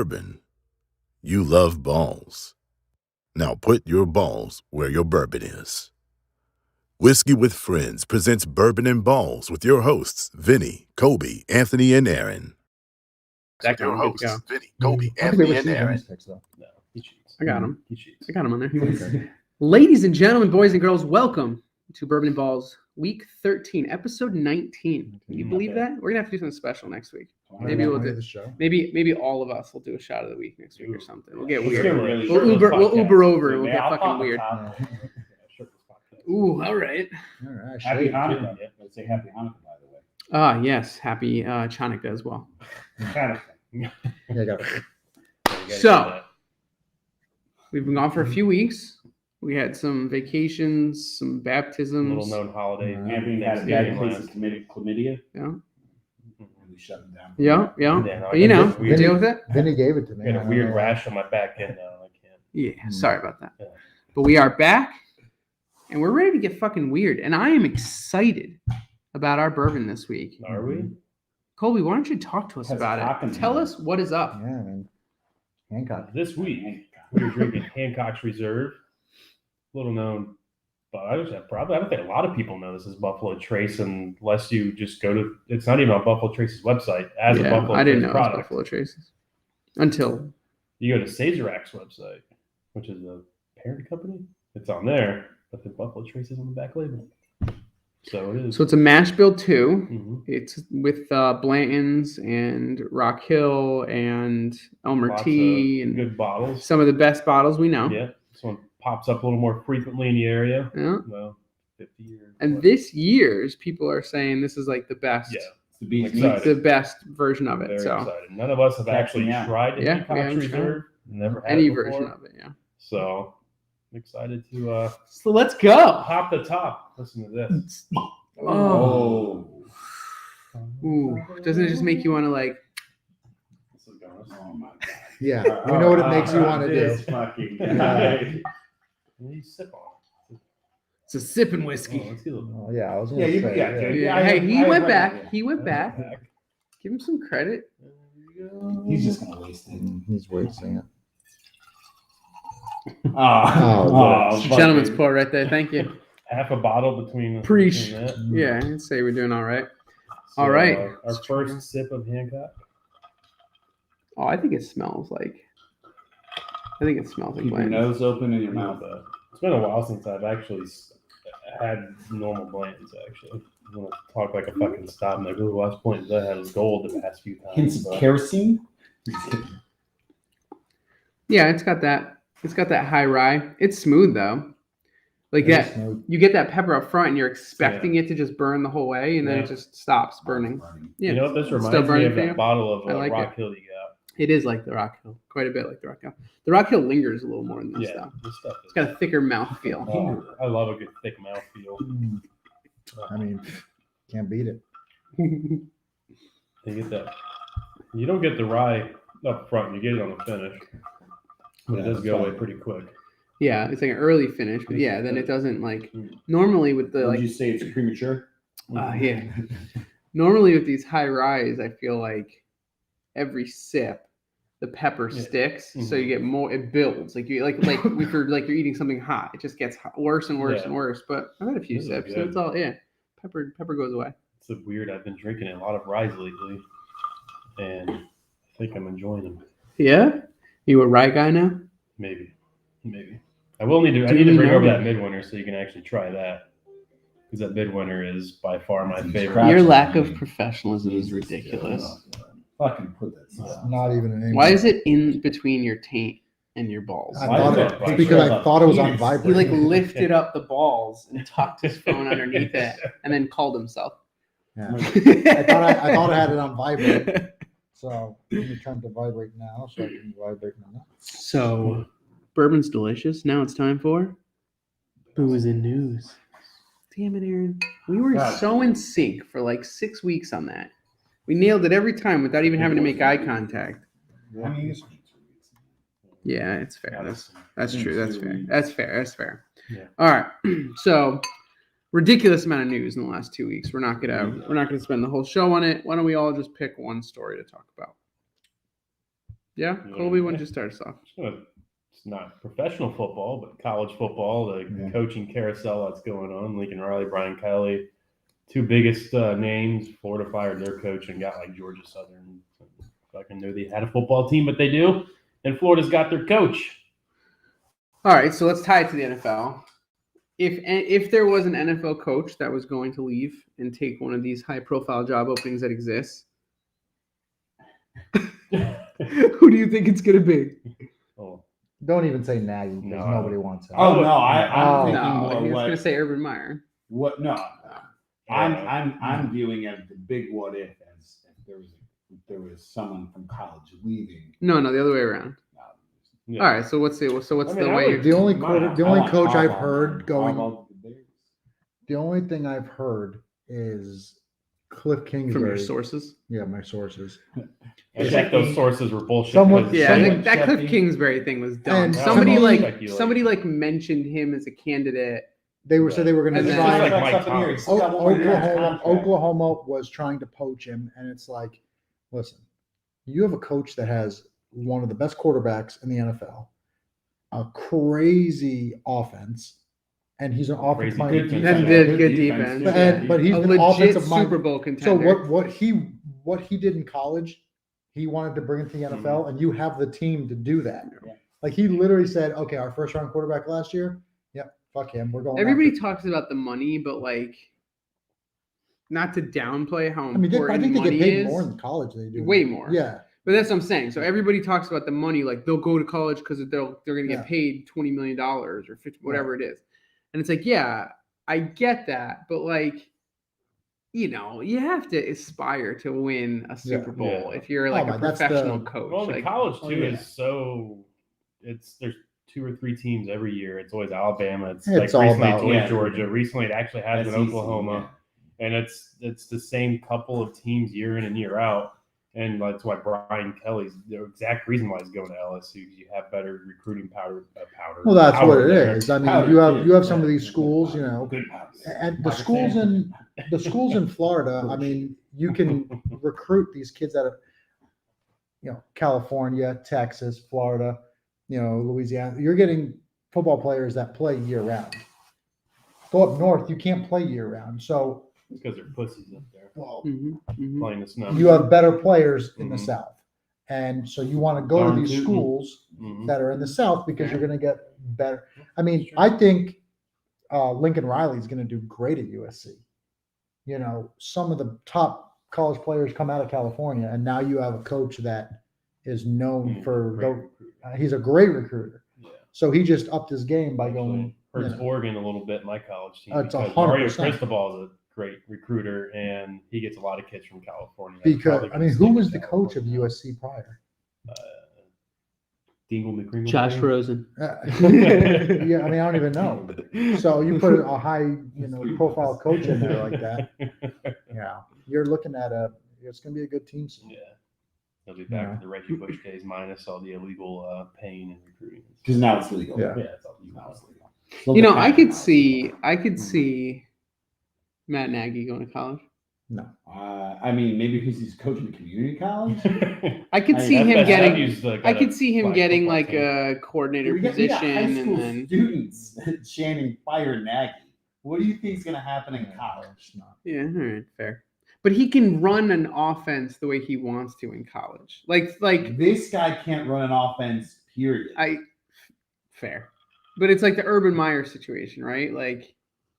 bourbon. You love balls. Now put your balls where your bourbon is. Whiskey with Friends presents Bourbon and Balls with your hosts, Vinny, Colby, Anthony, and Aaron. With your hosts, Vinny, Colby, Anthony, and Aaron. No, he cheats. I got him. He cheats. I got him on there. Ladies and gentlemen, boys and girls, welcome to Bourbon and Balls, week 13, episode 19. Can you believe that? We're gonna have to do something special next week. Maybe we'll do the show. Maybe all of us will do a shot of the week next week or something. We'll get weird. We'll Uber over and we'll get fucking weird. Ooh, all right. Happy Hanukkah. Let's say Happy Hanukkah, by the way. Yes, happy Chanukah as well. Hanukkah. So, we've been gone for a few weeks. We had some vacations, some baptisms. Little known holiday. Anthony had a bad case of chlamydia. Yeah. We shut him down. Yeah. Yeah, But you know, we deal with it. Vinny gave it to me. I had a weird rash on my back end now. I can't. Yeah, sorry about that. Yeah. But we are back, and we're ready to get fucking weird. And I am excited about our bourbon this week. Are we? Colby, why don't you talk to us about it? Tell us what is up. Yeah, man. Hancock. This week, we're drinking Hancock's Reserve. Little known, but I don't think a lot of people know this is Buffalo Trace unless you just go to, it's not even on Buffalo Trace's website as a Buffalo I didn't Trace know product. it was Buffalo Traces until You go to Sazerac's website, which is the parent company. It's on there, but the Buffalo Trace is on the back label. So it is. So it's a mash bill 2. Mm-hmm. It's with Blanton's and Rock Hill and Elmer Lots T. of and good bottles. some of the best bottles we know. Yeah, this one pops up a little more frequently in the area. Yeah. Well, 50 years. And this year's, people are saying this is like the best. Yeah. It's the beast. Excited. The best version of it. Very so excited. None of us have actually tried the Yeah, we Hancock's haven't Reserve. Never had any it before. version of it. Yeah. So I'm excited to So let's go. hop the top. Listen to this. Oh. Ooh. Doesn't it just make you want to like? This is going. Oh my god. Yeah, we know what it makes you want to do. This fucking guy. What do you sip on? It's a sipping Oh, whiskey. let's get a little Oh, yeah, I was Yeah, going to you- say. yeah, Yeah. I Hey, have- he I went have back. idea. He went back. back. Give him some credit. There you go. He's just gonna waste it. He's wasting it. Oh, Gentleman's pour right there. Thank you. Half a bottle between. Preach. between that. Yeah, I'd say we're doing all right. So, All right. Our first sip of Hancock. Oh, I think it smells like. I think it smells like Keep your Blanton's. nose open and your mouth But up. it's been a while since I've actually had normal Blanton's. Actually, I'm gonna talk like a fucking stop. Like, the last Blanton's I had was gold the past few times. Hints of but- kerosene. Yeah, it's got that. It's got that high rye. It's smooth though. Like Very that, smooth. you get that pepper up front, and you're expecting it to just burn the whole way, and then it Yeah. just stops burning. Yeah, You know what this Still reminds me burning of? for you? That bottle of I like Rock Hill you got. it is like the Rock Hill, quite a bit like the Rock Hill. The Rock Hill lingers a little more than this Yeah, though. this stuff. It's got a thicker mouthfeel. Oh, I love a good thick mouthfeel. I mean, can't beat it. You get that. You don't get the rye up front. You get it on the finish, but it does go away pretty quick. Yeah, it's like an early finish, but yeah, then it doesn't like normally with the Would like you say it's premature? yeah. Normally with these high ryes, I feel like every sip the pepper sticks, so you get more. It builds like you like if you're like you're eating something hot, it just gets worse and worse and worse. But I've had a few This is sips, so good. it's all pepper goes away. It's a weird. I've been drinking a lot of rye lately, and I think I'm enjoying them. Yeah, you a rye guy now? Maybe. I will need to. I Do need to you bring know over that? that midwinter so you can actually try that, because that midwinter is by far my favorite. Your lack of professionalism is ridiculous. Fucking put that. It's not even an Why is it in between your taint and your balls? I Why thought is it, that? it's because I thought it was on He vibrate. like lifted up the balls and tucked his phone underneath it, and then called himself. Yeah. I thought I had it on vibrate. So let me turn to vibrate now, so I can vibrate now. So, bourbon's delicious. Now it's time for booze and news. Damn it, Aaron. We were God. so in sync for like 6 weeks on that. We nailed it every time without even having to make eye contact. I mean, Yeah, it's fair. That's true. That's fair. That's fair. Yeah. All right. So, ridiculous amount of news in the last 2 weeks. We're not gonna spend the whole show on it. Why don't we all just pick one story to talk about? Yeah, Colby, why don't you start us off? It's not professional football, but college football, the coaching carousel that's going on. Lincoln Riley, Brian Kelly, two biggest names. Florida fired their coach and got like Georgia Southern. Fucking knew they had a football team, but they do. And Florida's got their coach. All right, so let's tie it to the NFL. If there was an NFL coach that was going to leave and take one of these high-profile job openings that exists, who do you think it's going to be? Oh, Don't even say Nagy because No. nobody wants him. Oh no, I'm thinking No, more he was what. going to say Urban Meyer. What? No, I'm viewing it the big what if as if there was someone from college leaving. No, the other way around. yeah. All right, so what's the way you're The only coach I've Harbaugh, heard man. going. Harbaugh the Bears. The only thing I've heard is Cliff Kingsbury. from your sources? Yeah, my sources. I think those sources were bullshit. Someone- 'cause Yeah, I Someone think that Cliff checking- Kingsbury thing was dumb. And Somebody someone- somebody mentioned him as a candidate. They were said they were going to And then- try. Just like Mike Up in here, he's still got one more year on his Oklahoma, contract. Oklahoma was trying to poach him, and it's like, listen, you have a coach that has one of the best quarterbacks in the NFL, a crazy offense, and he's an offensive Crazy minded defense. That Yeah, did good good defense. defense. But he's a been legit offensive minded. Super Bowl So contender. what he did in college, he wanted to bring it to the NFL, and you have the team to do that. Yeah. Like he literally said, "Okay, our first round quarterback last year, yep, fuck him, we're going." Everybody after him." talks about the money, but like, not to downplay how I mean, I important think they money get paid is. more in college than they do. Way more. Yeah, But that's what I'm saying. So everybody talks about the money, like they'll go to college because they're going to Yeah. get paid $20 million or 50, whatever it is. And it's like, yeah, I get that, but like, you have to aspire to win a Super Bowl Yeah. if you're like a that's the- professional coach. Well, the Like, college too yeah. is so. There's 2 or 3 teams every year. It's always Alabama. It's It's like all recently about- it's always yeah. Georgia. Recently it actually has been SEC, Oklahoma, and it's the same couple of teams year in and year out. And that's why Brian Kelly's the exact reason why he's going to LSU. You have better recruiting powder. well, that's power what it there. is. I mean, Powder, you have some yeah. of these schools, Good powder. and the schools in Florida. I mean, you can recruit these kids out of California, Texas, Florida, Louisiana. You're getting football players that play year round. Go up north, you can't play year round. So, because they're pussies up there well, playing the snow. you have better players in the Mhm. South, and so you want to go to Darn these tootin'. schools Mhm. that are in the South because you're going to get better. I mean, I think Lincoln Riley is going to do great at USC. Some of the top college players come out of California, and now you have a coach that is known for Great recruiter. he's a great recruiter. Yeah. So he just upped his game by going. Actually, hurts you know. Oregon a little bit. My college team. It's because Mario 100%. Cristobal is a great recruiter, and he gets a lot of kids from California. Because Probably I mean, gonna who stick was with the coach of California. USC prior? Dingle McCringle. Josh Rosen. Yeah, I mean, I don't even know. So you put a high, profile coach in there like that. Yeah, you're looking at it's going to be a good team. Soon. Yeah. They'll be back Yeah. to the Reggie Bush days minus all the illegal pain and recruiting. Because now it's legal. Yeah. Yeah, it's all Now it's legal. I could see Matt Nagy going to college. No, I mean, maybe because he's coaching community college. I could see That's- him that's getting. W's the- I could see him flag getting football like team. a coordinator We got position, high and school then students chanting "Fire Nagy." What do you think is going to happen in college? it's not. yeah, all right, fair. But he can run an offense the way he wants to in college. Like This guy can't run an offense. Period. fair. But it's like the Urban Meyer situation, right? Like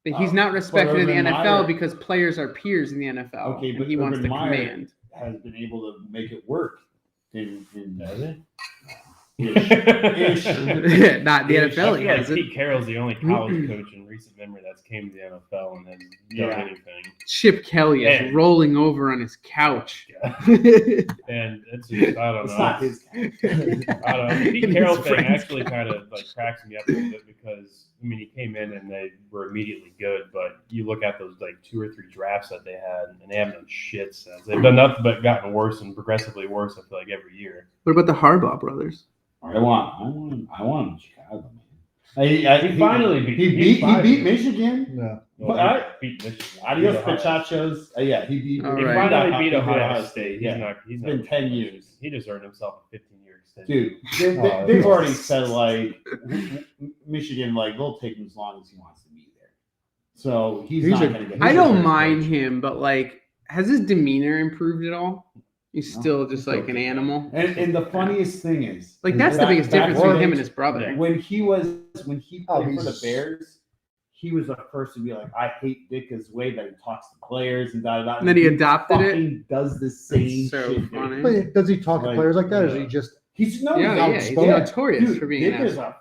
he's not But respected in the Urban NFL Meyer- because players are peers in the NFL. Okay, and but he wants Urban to Meyer- command. Has been able to make it work. In Not the I NFL, he feel like hasn't. Pete Carroll's the only college coach in recent memory that's came to the NFL and has done Yeah. anything. Chip Kelly is And- rolling over on his couch. And it's just, I don't it's know. not his guy. I don't know. The Pete And Carroll his thing friends actually kind of like cracks me up a little bit because he came in and they were immediately good, but you look at those like 2 or 3 drafts that they had, and they haven't done shit since. They've done nothing but gotten worse and progressively worse. I feel like every year. What about the Harbaugh brothers? I want him in Chicago, man. He finally beat. He beat Michigan. No, Well, he beat Michigan. Adios, Ohio State. Muchachos. Yeah, he beat. All He right. finally beat Ohio Ohio State. Yeah. He's It's been 10 years. He just earned himself a 15-year extension. Dude, they've already said like Michigan, like they'll take him as long as he wants to be there. So he's not going to get. I don't mind him, but like, has his demeanor improved at all? He's still just like an animal. And the funniest thing is, like that's the biggest difference between him and his brother. When he played for the Bears, he was the first to be like, I hate Ditka's way that he talks to players and da. And then he adopted it. He does the same shit. Funny. But does he talk to players like that, or is he just? He's he's notorious for being an asshole.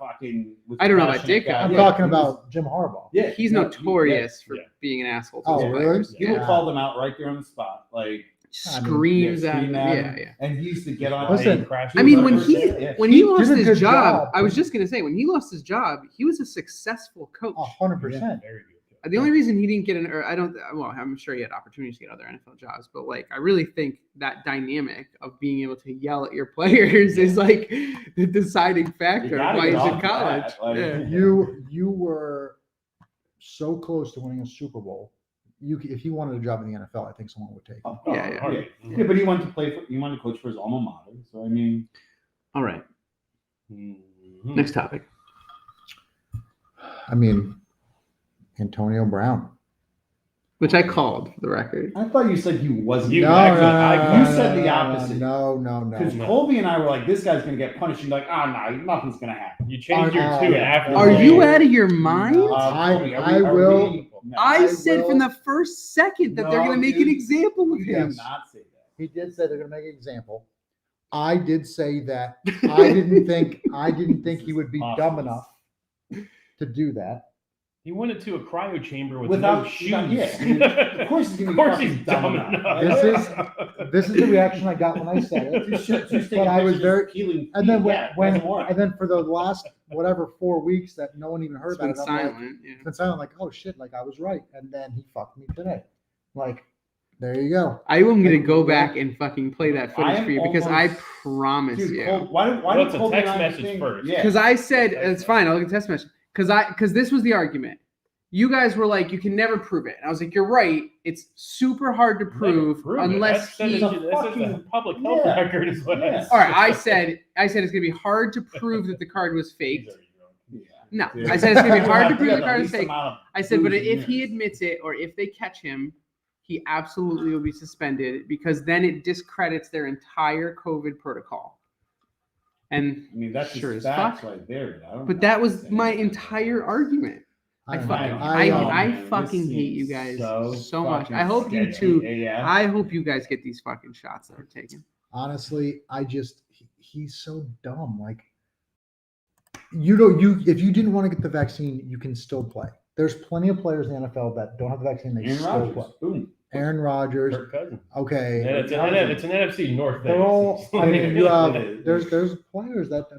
I don't know about Ditka. I'm talking about Jim Harbaugh. Yeah, he's notorious for being an asshole to his players. He will call them out right there on the spot, like screams at him. Yeah. And he used to get on. Listen, I mean, when he lost his job, I was just gonna say, when he lost his job, he was a successful coach. 100%. The only reason he didn't get I'm sure he had opportunities to get other NFL jobs, but like, I really think that dynamic of being able to yell at your players is like the deciding factor of why he's in college. You were so close to winning a Super Bowl. If he wanted a job in the NFL, I think someone would take him. Yeah, but he wanted to coach for his alma mater. So I mean, all right. Next topic. I mean, Antonio Brown, which I called for the record. I thought you said he wasn't. You said the opposite. No. Because Colby and I were like, this guy's going to get punished. You're like, nothing's going to happen. You changed your 2 after. Are you out of your mind? I will. I said from the first second that they're going to make an example of him. He did not say that. He did say they're going to make an example. I did say that I didn't think he would be dumb enough to do that. He went into a cryo chamber without no shoes. Of course he's dumb enough. This is the reaction I got when I said it. But I was very healing. And then and then for the last 4 weeks that no one even heard about it, it's been silent. Like, oh shit, like I was right. And then he fucked me today. Like, there you go. I'm gonna go back and fucking play that footage for you because I promise you. Why don't the text message first? Because I said it's fine. I'll look at the text message. Because this was the argument. You guys were like, you can never prove it. And I was like, you're right. It's super hard to prove unless that's a public health record is what I said. All right, I said it's going to be hard to prove that the card was faked. No, I said it's going to be hard to prove the card is fake. I said, but if he admits it or if they catch him, he absolutely will be suspended because then it discredits their entire COVID protocol. And I mean, that's sure just facts right there. But that was my entire argument. I fucking hate you guys so much. I hope you too. I hope you guys get these fucking shots that are taken. Honestly, he's so dumb. Like, if you didn't want to get the vaccine, you can still play. There's plenty of players in the NFL that don't have the vaccine. They still play. Boom. Aaron Rodgers. Kirk Cousins. Okay. It's an NFC North thing. They're all. I mean, you have there's players that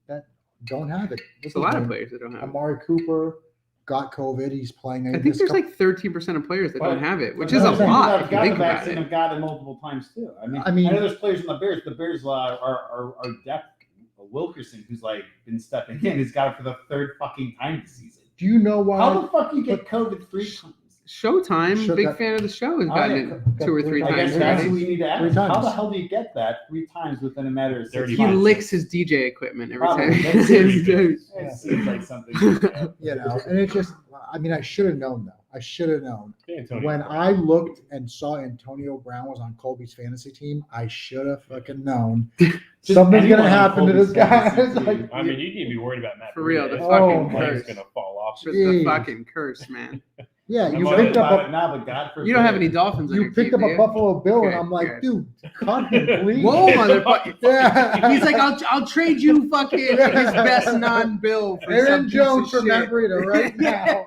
that don't have it. There's a lot of players that don't have it. Amari Cooper got COVID. He's playing. I think there's like 13% of players that don't have it, which is a lot. I've got the vaccine. I've got it multiple times too. I mean, I know there's players in the Bears. The Bears are depth. Wilkerson, who's like been stepping in, has got it for the 3rd fucking time this season. Do you know why? How the fuck you get COVID 3 times? Showtime, big fan of the show, has gotten it 2 or 3 times. I guess that's what we need to ask. How the hell do you get that 3 times within a matter of 30 He licks his DJ equipment every time. It seems like something. And it's just, I mean, I should have known though. I should have known. When I looked and saw Antonio Brown was on Colby's fantasy team, I should have fucking known something's going to happen to this guy. Like, I mean, you need to be worried about Matt. For real, the fucking curse is going to fall off. The fucking curse, man. Yeah, you picked up you don't have any Dolphins. You picked up a Buffalo Bill, and I'm like, dude, cut him, please. Whoa, motherfucker! Yeah. He's like, I'll trade you fucking his best non-Bill for Aaron Jones from Everett right now.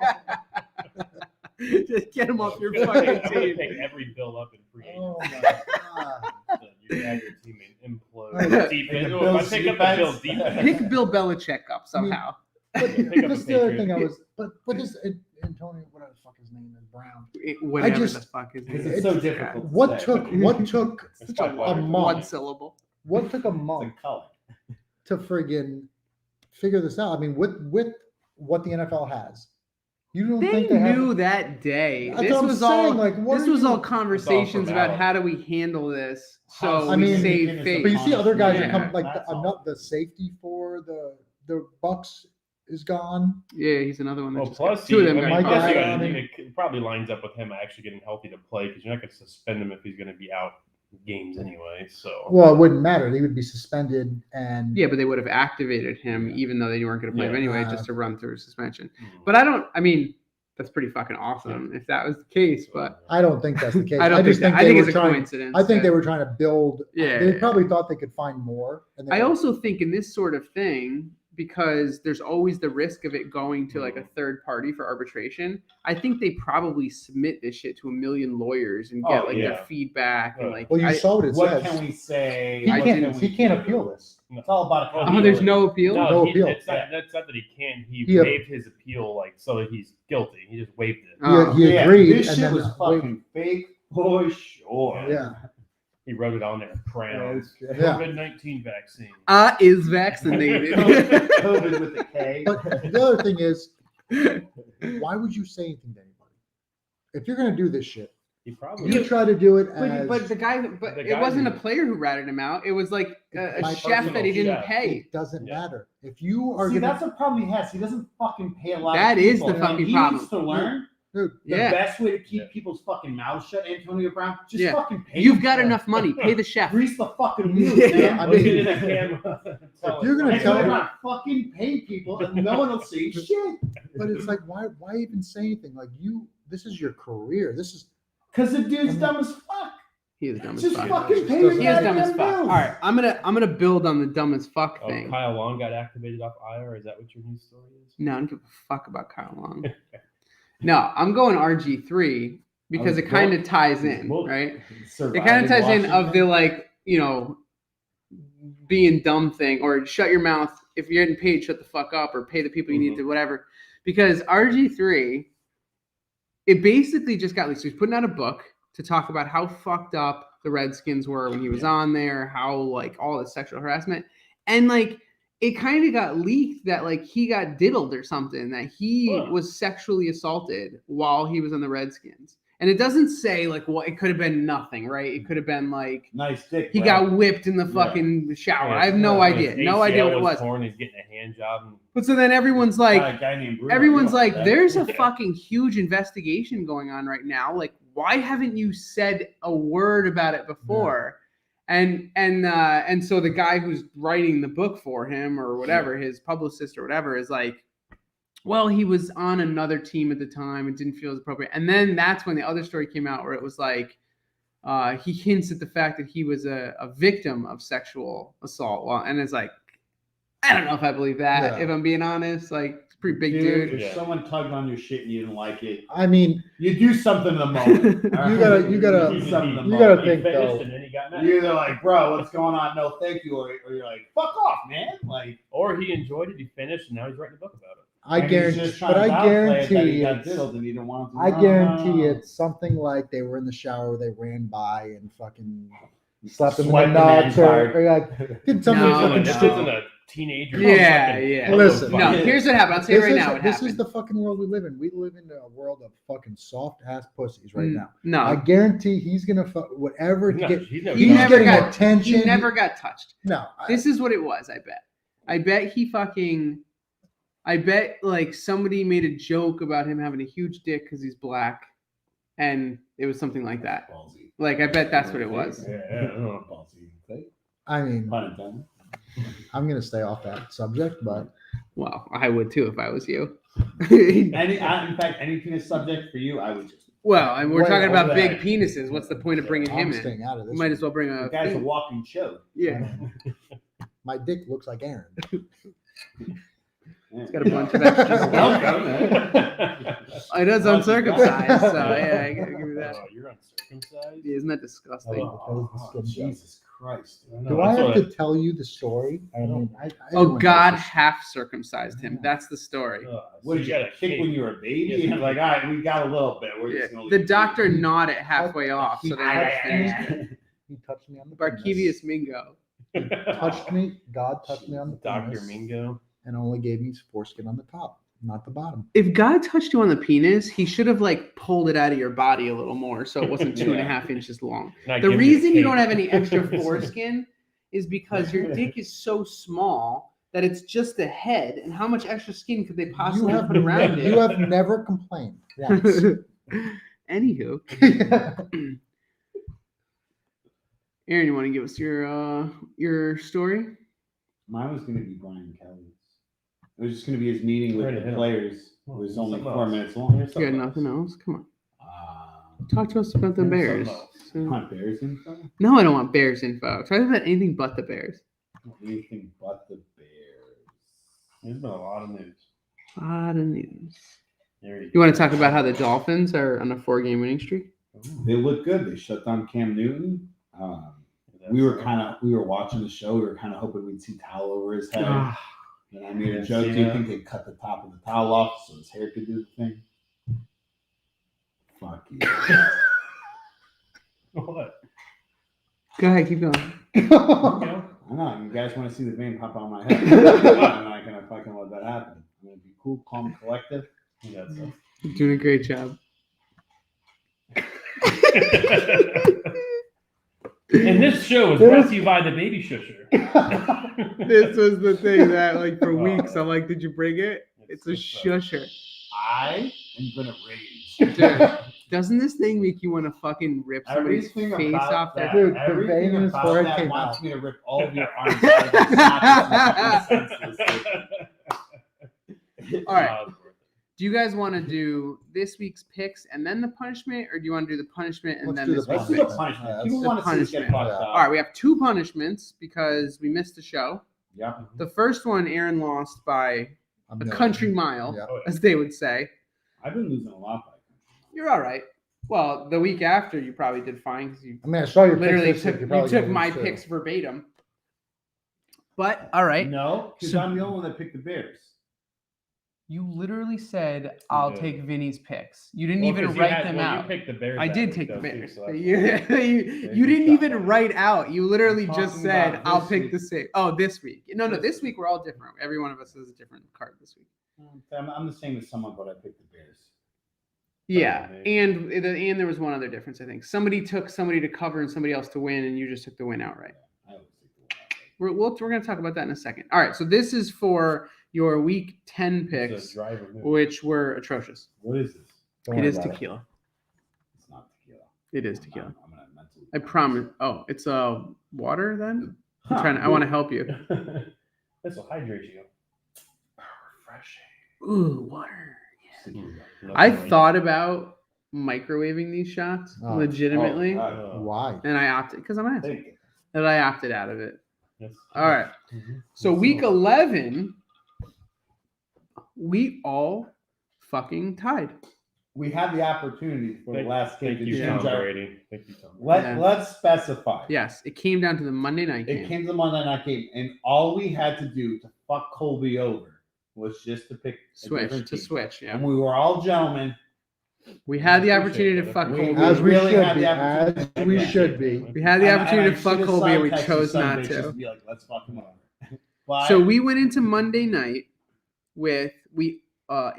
Just get him off your fucking team. Pick every bill up in free agency. Oh my god! So you have your team implode. Defense. Pick up the Bills defense. Pick Bill Belichick up somehow. But this the other thing I was, but this Antonio, whatever the fuck his name is, Brown. Whatever the fuck his name is. It's so difficult. What took a month? One syllable. What took a month to friggin' figure this out? I mean, with what the NFL has, You don't They think they knew have? that day. That's This what I'm was saying, all. like, what This are was you- all conversations about formality. how do we handle this How so I we mean, save significant is the face. But you see other guys that Yeah. come like That's all. the safety for the Bucks is gone. Yeah, he's another one that Well, just plus got, two of them I mean, got Mike plus caught. you Evans. gotta, it probably lines up with him actually getting healthy to play because you're not going to suspend him if he's going to be out games anyway. So Well, it wouldn't matter. He would be suspended, and Yeah, but they would have activated him Yeah. even though they weren't going to play him Yeah. anyway, just to run through suspension. mm. But I mean, that's pretty fucking awesome if that was the case. But I don't think that's the case. I don't just think that. they I think were it's a trying. coincidence. I think they that- were trying to build. Yeah, they yeah, probably thought they could find more. And they I were- also think in this sort of thing, because there's always the risk of it going to like a third party for arbitration, I think they probably submit this shit to a million lawyers and get Oh, like yeah. their feedback and like. Well, you saw what it What says. can we say? He What can't. can we He can't do? appeal this. It's all about Oh, there's no appeal. No appeal. It's not, that's not that he can't. He Yeah. waived his appeal, like so that he's guilty. He just waived it. Oh. He Yeah, agreed, This and shit then was fucking fake for sure. Yeah. He wrote it on there. Crown. Yeah. COVID-19 vaccine. Is vaccinated. COVID with a K. But the other thing is, why would you say anything to anybody if you're going to do this shit? He probably. You try to do it But, as. but the guy, it wasn't a player who ratted him out. It was like a My chef that he didn't chef. pay. It doesn't Yeah. matter if you are See, going that's to. the problem he has. He doesn't fucking pay a lot. That of is people. the And fucking he problem. needs to learn Dude, the Yeah. best way to keep Yeah. people's fucking mouths shut. Antonio Brown, just Yeah. fucking pay. You've him. got enough money. Pay the chef. Grease the fucking wheels, Yeah. man. I Look mean- into the camera. If you're gonna And tell they're him- not fucking pay people, and no one will say shit. But it's like, why even say anything? Like this is your career. This is. Because the dude's dumb as fuck. He is dumb as Just fuck. fucking pay He the He is dumb as goddamn fuck. All bills. right, I'm gonna build on the dumb as fuck Oh, thing. Kyle Long got activated off IR. Is that what your news story is? No, I don't give a fuck about Kyle Long. No, I'm going RG3 because it kind of ties in, right? It kind of ties in of the like, being dumb thing, or shut your mouth. If you're getting paid, shut the fuck up, or pay the people you need to, whatever. Because RG3, it basically just got leaked. So he's putting out a book to talk about how fucked up the Redskins were when he was on there, how like all the sexual harassment, and like it kind of got leaked that like he got diddled or something, that he was sexually assaulted while he was on the Redskins. And it doesn't say like what, it could have been nothing, right? It could have been like nice dick. he bro. got whipped in the fucking shower. Yeah, I have no idea. his No idea what it ACL was. torn, he's getting a hand job. And But so then everyone's Got like, a guy named Bruno. everyone's You know like, that. there's a Yeah. fucking huge investigation going on right now. Like, why haven't you said a word about it before? And so the guy who's writing the book for him or whatever, his publicist or whatever, is like, well, he was on another team at the time. It didn't feel as appropriate. And then that's when the other story came out where it was like, he hints at the fact that he was a victim of sexual assault. Well, and it's like, I don't know if I believe that, Yeah. if I'm being honest. Like, it's a pretty big Dude, dude. if Yeah. someone tugged on your shit and you didn't like it, I mean, you do something in the moment. all You right? gotta- you gotta- do something in the you moment. gotta he think, finished though. and then he got mad. You're either like, bro, what's going on? No, thank you, or you're like, fuck off, man. Like, Or he enjoyed it, he finished, and now he's writing a book about it. I and he's guarantee, just but trying I to downplay it that he guarantee got it's. diddled and he didn't want to. I guarantee it's something like they were in the shower, they ran by and fucking slapped them in the Swiped the man's nuts, or card. like did something No, fucking this stupid. isn't a teenager. Yeah, fucking yeah. pillow Listen. fight. No, here's what happened. I'll tell you This right is, now what this happened. is the fucking world we live in. We live in a world of fucking soft ass pussies right now. No, I guarantee he's gonna whatever to No, get. he's never he he's done never it. getting got attention. He never got touched. No, This is what it was. I bet he fucking. I bet like somebody made a joke about him having a huge dick because he's black, and it was something like that. Ballsy. Like I bet that's what it was. Yeah, I don't know. Ballsy. Okay. I mean, Pun intended. I'm gonna stay off that subject, but Well, I would too if I was you. In fact, any penis subject for you, I would just. Well, and we're Way talking about over big that. penises. What's the point of bringing him I'm in? staying out of this. Might as one. well bring The a. guy's a walking show. Yeah, My dick looks like Aaron. It's got a bunch of extras. Welcome. it is uncircumcised, so yeah, I gotta give you that. Oh, you're uncircumcised? Yeah, isn't that disgusting? Oh, Jesus Christ. Do I have to tell you the story? I mean, Oh, everyone God knows this. half circumcised him. That's the story. What did you got a kick when you were a baby? Yeah. And like, all right, we got a little bit. We're Yeah. just gonna The leave doctor it. gnawed it halfway off, so they had to finish it. He touched me on the Barkevius penis. Mingo. Touched me. God touched me on the Dr. penis Mingo. and only gave me foreskin on the top. not the bottom. If God touched you on the penis, he should have like pulled it out of your body a little more so it wasn't 2.5 inches long. Not The give me reason you cake. don't have any extra foreskin is because your dick is so small that it's just the head. And how much extra skin could they possibly put around it? You have never complained once. Anywho, Aaron, you want to give us your story? Mine was going to be Brian Kelly's. It was just going to be his meeting with the players. It was only 4 minutes long. You got nothing else? Come on. Talk to us about the Bears. Want Bears info? No, I don't want Bears info. Try to about anything but the Bears. Anything but the Bears. There's been a lot of news. A lot of news. You want to talk about how the Dolphins are on a 4-game winning streak? They look good. They shut down Cam Newton. We were watching the show. We were kind of hoping we'd see towel over his head. And I made a joke. Do you think they'd cut the top of the towel off so his hair could do the thing? Fuck you. What? Go ahead, keep going. I know. You guys want to see the vein pop on my head. I'm not going to fucking let that happen. I'm going to be cool, calm, collective. Yeah, You're doing a great job. And this show is brought to you by the Baby Shusher. This was the thing that, like, for weeks, I'm like, did you bring it? It's a shusher. I am going to rage. Dude, doesn't this thing make you want to fucking rip somebody's Everything face about off that, their... Dude, the everything vein in his about forehead that came wants out. me to rip all of your arms out and snap it senseless. All right. Do you guys want to do this week's picks and then the punishment, or do you want to do the punishment and Let's then do this the week's Let's do picks? the punishment. Yeah, People the want to see us get punishment. fucked up. All right, we have 2 punishments because we missed the show. Yeah. The first one, Aaron lost by a country mile, Yeah. as they would say. I've been losing a lot by You're all right. Well, the week after, you probably did fine because you I mean, I saw your literally picks this week. took, You're probably you took gonna my lose, too. picks verbatim. But, all right. No, because So- I'm the only one that picked the Bears. You literally said, I'll did. take Vinny's picks. You didn't even write them out. You picked the Bears. I that did week, take the though, too, Bears. so that's You didn't shot even that. write out. You literally I'm just talking said, about I'll this pick week. the same. Oh, this week. No, This this week. week we're all different. Every one of us has a different card this week. I'm the same as someone, but I picked the Bears. Yeah, Amazing. and there was one other difference, I think. Somebody took somebody to cover and somebody else to win, and you just took the win outright. I always take the one. We're going to talk about that in a second. All right, so this is for your week 10 It's a picks, driver move. which were atrocious. What is this? Don't It worry is about tequila. It's not tequila. It is tequila. I'm gonna mentally. I promise. Oh, it's water then? Huh. I want to help you. This will hydrate you. Refreshing. Ooh, water. Nothing I like- thought about microwaving these shots Oh. legitimately, Oh, Why? and I opted because I'm an asshole. Thank you. And I opted out of it. Yes. All right. So week 11, we all fucking tied. We had the opportunity for the last game Thank to you, change Tom our. Brady. Thank you, Tom. Yeah. Let's specify. Yes, it came down to the Monday night It game. came to the Monday night game, and all we had to do to fuck Colby over was just to pick a different team. Switch. Yeah, And we were all gentlemen. we had the Appreciate opportunity that. to fuck We- Colby. As we really should had be. the As opportunity. we Yeah. should be. We had the opportunity to I fuck should've Colby, and we side texted chose some not bitches to. and be like, let's fuck him over. But So we went into Monday night with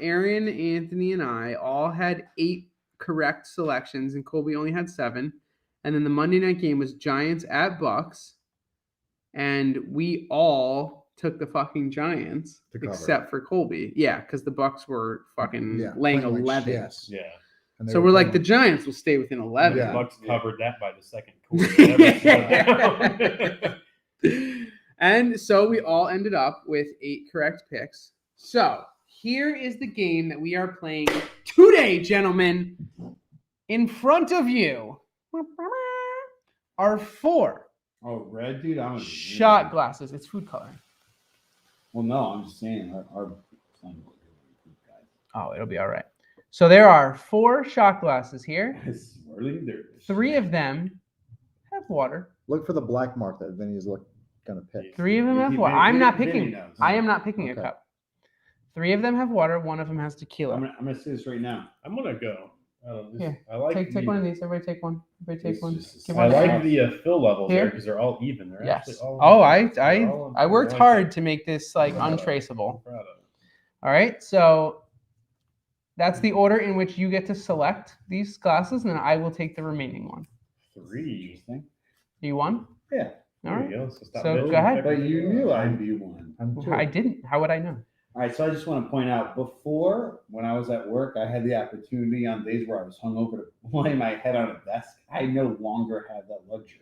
Aaron, Anthony, and I all had 8 correct selections, and Colby only had 7. And then the Monday night game was Giants at Bucks, and we all took the fucking Giants To cover. except for Colby. Yeah, because the Bucks were fucking Yeah, laying playing like 11. yes. Yeah. And they So were we're like, the playing- Giants will stay within 11. Yeah. The Bucks covered that by the second quarter. And so we all ended up with 8 correct picks. So here is the game that we are playing today, gentlemen. In front of you are 4 oh, red dude, I'm gonna be shot mean. glasses. It's food coloring. Well, no, I'm just saying our son will be a guy. Oh, it'll be all right. So there are 4 shot glasses here. It's swirling dervish. 3 of them have water. Look for the black mark that Vinny's gonna pick. 3 of them have Vinny- water. I'm not Vinny picking. knows. I am not picking a Okay. cup. 3 of them have water. 1 of them has tequila. I'm gonna say this right now. I'm gonna go. Here, I like Take the, one of these. Everybody take one. Everybody This take one. is just- Give I one to like Aaron. the fill levels Here? there because they're all even. They're Yes. actually all Oh, they're all I worked like hard that. to make this like I'm proud of it. untraceable. I'm proud of it. All right, so that's the order in which you get to select these glasses, and then I will take the remaining one. 3. You won? Yeah. All There right. you go. So, stop So, bitching. go ahead. But you knew I'd be one. I'm two. I didn't. How would I know? All right, so I just want to point out, before, when I was at work, I had the opportunity on days where I was hungover to lay my head on a desk. I no longer have that luxury.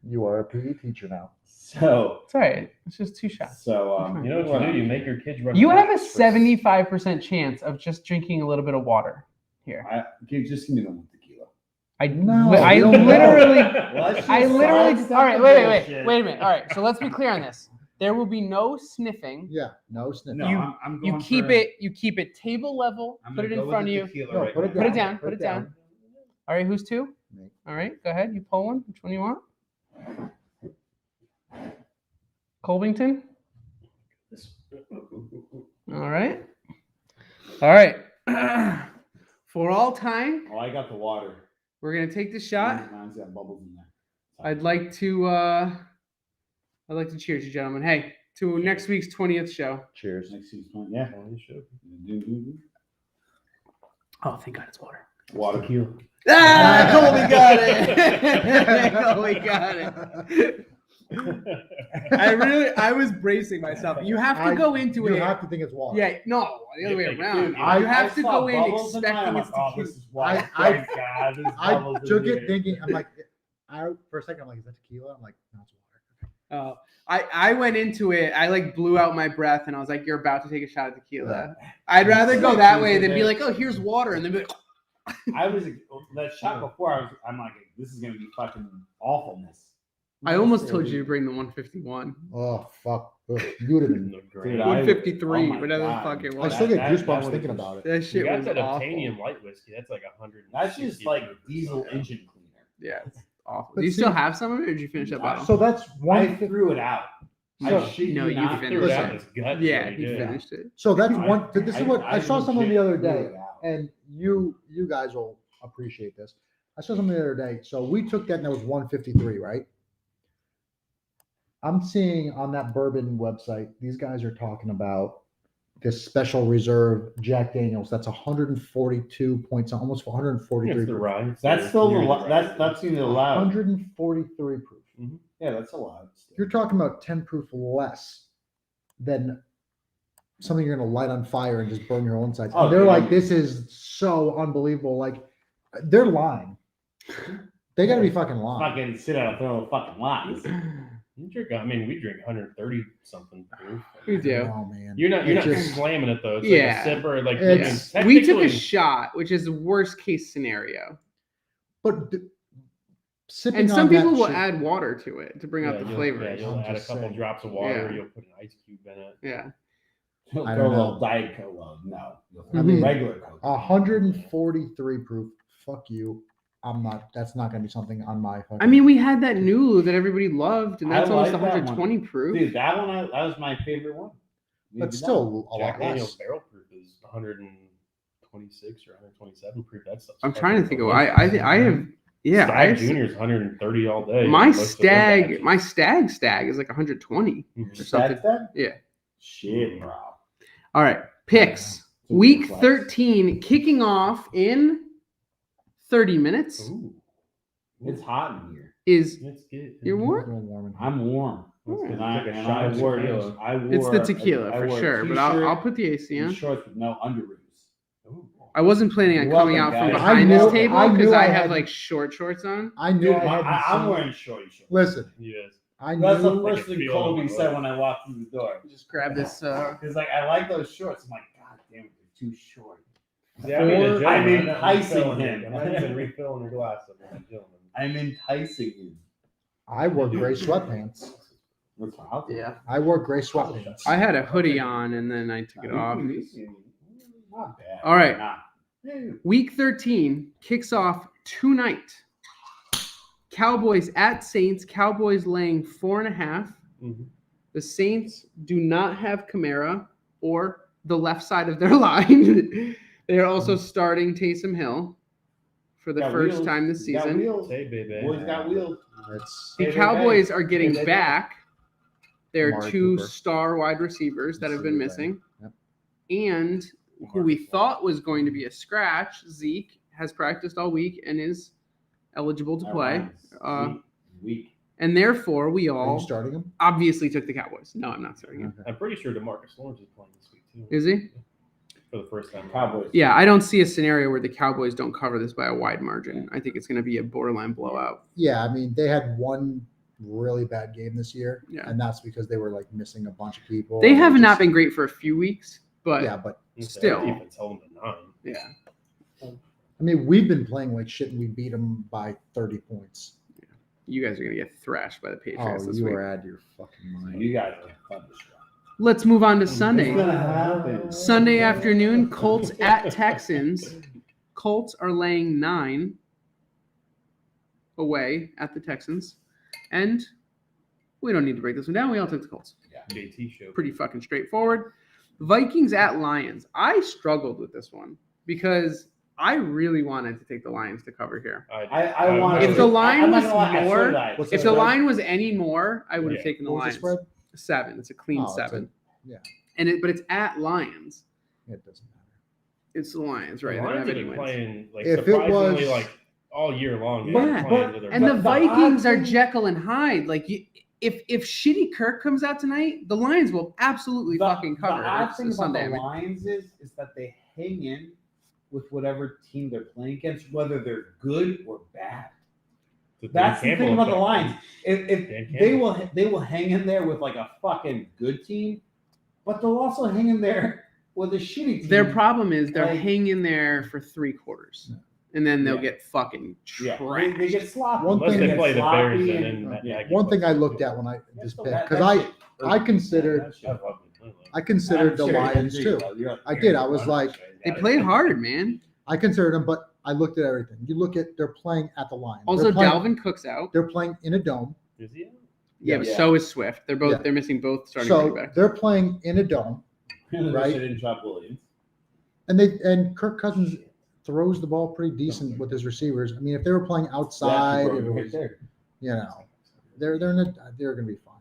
You are a PE teacher now. So, It's all right. It's just 2 shots. so You know what you do? You make your kids run. You have a laps for- 75% chance of just drinking a little bit of water here. Just give me the one tequila. I No, I we don't literally, Let's I just literally. sidestep All right, the wait bullshit. a minute. All right, so let's be clear on this. There will be no sniffing. Yeah, no sniffing. No, You- I'm You going keep for- it table level. I'm Put it gonna in go front of with you. the tequila No, right put it now. Put it down. Put it down. All right, who's 2? Me. All right, go ahead. You pull one. Which one you want? Colbington. All right. All right. For all time, Oh, I got the water. we're gonna take the shot. Mine's got bubbles in there. I'd like to cheers you, gentlemen. Hey, to next week's 20th show. Cheers. Next season, yeah. Oh, you should. Oh, thank God it's water. Water. Tequila. Ah, Colby got it. Colby got it. I was bracing myself. You have to go into You it. have to think it's water. Yeah, no, the other way Dude, around. dude, You have to saw go in bubbles mine, expecting I'm it's like, oh, tequila. this is water. I- Thank God, there's I bubbles in took here. it thinking, I'm like, for a second, I'm like, is that tequila? I'm like, no, it's water. I went into it. I like blew out my breath, and I was like, "You're about to take a shot of tequila." I'd rather go that way than be like, "Oh, here's water," and then be like, I was that shot before. I'm like, this is gonna be fucking awfulness. I almost told you to bring the 151, Oh, fuck. Ugh, you would have been. No great. Dude, 153, oh my whatever the God. fuck it I was. still get That goosebumps would've thinking been- about it. That You shit got was that awful. Obtanium light whiskey. That's like 100. That's just like diesel engine cleaner. Yeah, it's awful. But Do you see- still have some of it, or did you finish that bottle? So that's I one. threw it out. So- I shit No, you not. finished Threw it out it. his gut. Yeah, he he did. finished it. So that's I- one. This is what I saw something the other legit threw day, it out. and you guys will appreciate this. I saw something the other day. So we took that, and it was 153, right? I'm seeing on that bourbon website, these guys are talking about this special reserve Jack Daniels. That's 142 points, almost 143 It's the proof. rye. That's still Near the the rye. that's even allowed. 143 proof. Yeah, that's allowed. You're talking about 10 proof less than something you're going to light on fire and just burn your own sides. Oh, And they're yeah. like, this is so unbelievable. Like, they're lying. They got to be fucking I'm not lying. getting sit out and throw fucking lies. You drink. I mean, we drink 130 something proof. We do. Oh, man. You're not It not just- slamming it though. It's Yeah. like a sipper. Like It's- We took a technically- shot, which is the worst case scenario. But sipping And some on that people will shit- add water to it to bring out the you'll- flavors. you'll I'm add a just couple saying. drops of water. Yeah. You'll put an ice cube in it. Yeah. You'll I throw a don't know. little Diet Coke. Well, no. You'll throw I mean, regular Coke. 143 proof. Fuck you. I'm not. That's not going to be something on my. Fucking, I mean, we had that Nulu that everybody loved, and I that's almost like that 120 proof. Dude, that one that was my favorite one. That's still a Jack lot Daniel's less. barrel proof is 126 or 127 proof. That's. I'm trying to think of. I have. Yeah, I Stag have, Junior's 130 all day. my Most of them stag is like 120 Mhm. or something. That? Yeah. Shit, bro. All right, picks. Week 13 kicking off in 30 minutes Ooh. It's hot in here. is Let's get. You're It's warm? real warm in here. I'm warm. All right. And I, Take a and shot I of wore, tequila. I wore It's the tequila I for wore a sure, but t-shirt I'll put the AC and on. shorts with no underoos. Ooh. I wasn't planning on You're coming welcome, out from guys. behind I this knew- table I because knew I I have had- like short shorts on. I knew Dude, I had. I'm wearing shorty shorts. Listen, Yes. I That's the knew. first Like a thing feel Colby of it. said when I walked through the door. Just grab this. Because like I like those shorts. I'm like, God damn it, they're too short. Yeah, I mean, a Or- gentleman, I'm not enticing refilling him. it. I'm not even refilling your glass. I'm a gentleman. I'm enticing you. I wore gray sweatpants. What's wrong? Yeah. I wore gray sweatpants. I had a hoodie on and then I took it off. Not bad. All right. Not. Week 13 kicks off tonight. Cowboys at Saints. Cowboys laying 4.5. Mhm. The Saints do not have Kamara or the left side of their line. They are also starting Taysom Hill for the Got first wheels. time this Got season. wheels. Hey, baby. Boys got wheels. It's The Hey, Cowboys hey, are getting hey, hey. back their Amari two Cooper. star wide receivers that have been Absolutely. missing. Yep. and who we thought was going to be a scratch, Zeke, has practiced all week and is eligible to play. Week. And therefore, we Are you all starting him? obviously took the Cowboys. No, I'm not starting him. Okay. I'm pretty sure DeMarcus Lawrence is playing this week too. Is he? For the first time. Cowboys. Yeah, I don't see a scenario where the Cowboys don't cover this by a wide margin. I think it's going to be a borderline blowout. Yeah, I mean, they had one really bad game this year, Yeah. and that's because they were like missing a bunch of people. They have just- not been great for a few weeks, but Yeah, but still. Their defense held them to 9. yeah, I mean, we've been playing like shit, and we beat them by 30 points. you guys are going to get thrashed by the Patriots Oh, this you week. are out of your fucking mind. You guys are thunderstruck. Let's move on to It's Sunday. gonna happen. Sunday afternoon, Colts at Texans. Colts are laying 9 away at the Texans. And we don't need to break this one down. We all took the Colts. JT show. Pretty fucking straightforward. Vikings at Lions. I struggled with this one because I really wanted to take the Lions to cover here. I want. If the line I'm not was gonna lie, I more- so died. What's If that the spread? line was any more, I would have Yeah. taken the What was Lions. the spread? 7. It's a clean Oh, it's 7. yeah. But it's at Lions. It doesn't matter. It's the Lions, right? The They don't have Lions any have been wins. playing like If it surprisingly was- like all year long. Yeah, And the the Vikings are odds- Jekyll and Hyde. Like, if shitty Kirk comes out tonight, the Lions will absolutely fucking cover The odd it. thing It's about Sunday. the I mean. Lions is that they hang in with whatever team they're playing against, whether they're good or bad. That's the thing about the Lions. If Dan they will hang in there with like a fucking good team, but they'll also hang in there with a shitty team. Their problem is they're Like- hanging there for 3 quarters, and then they'll Yeah. get fucking Yeah, trashed. they get sloppy. One Unless thing they that's play the Bears sloppy and and- then yeah. One thing I looked at when I this Still, pick, that because shit- I considered That shit fucking clean. I considered the I'm sure you Lions agree, too. though. You're like, I did. I was like, They played hard, man. I considered them, but I looked at everything. You look at they're playing at the Lions. Also, they're playing, Dalvin Cook's out. They're playing in a dome, Is he? Yeah, but Yeah. so is Swift. They're both. Yeah. They're missing both starting running so backs. they're playing in a dome, right? right? They didn't drop Williams. and Kirk Cousins throws the ball pretty decent with his receivers. I mean, if they were playing outside, Bro, it you're right was, there. you know, they're going to be fine.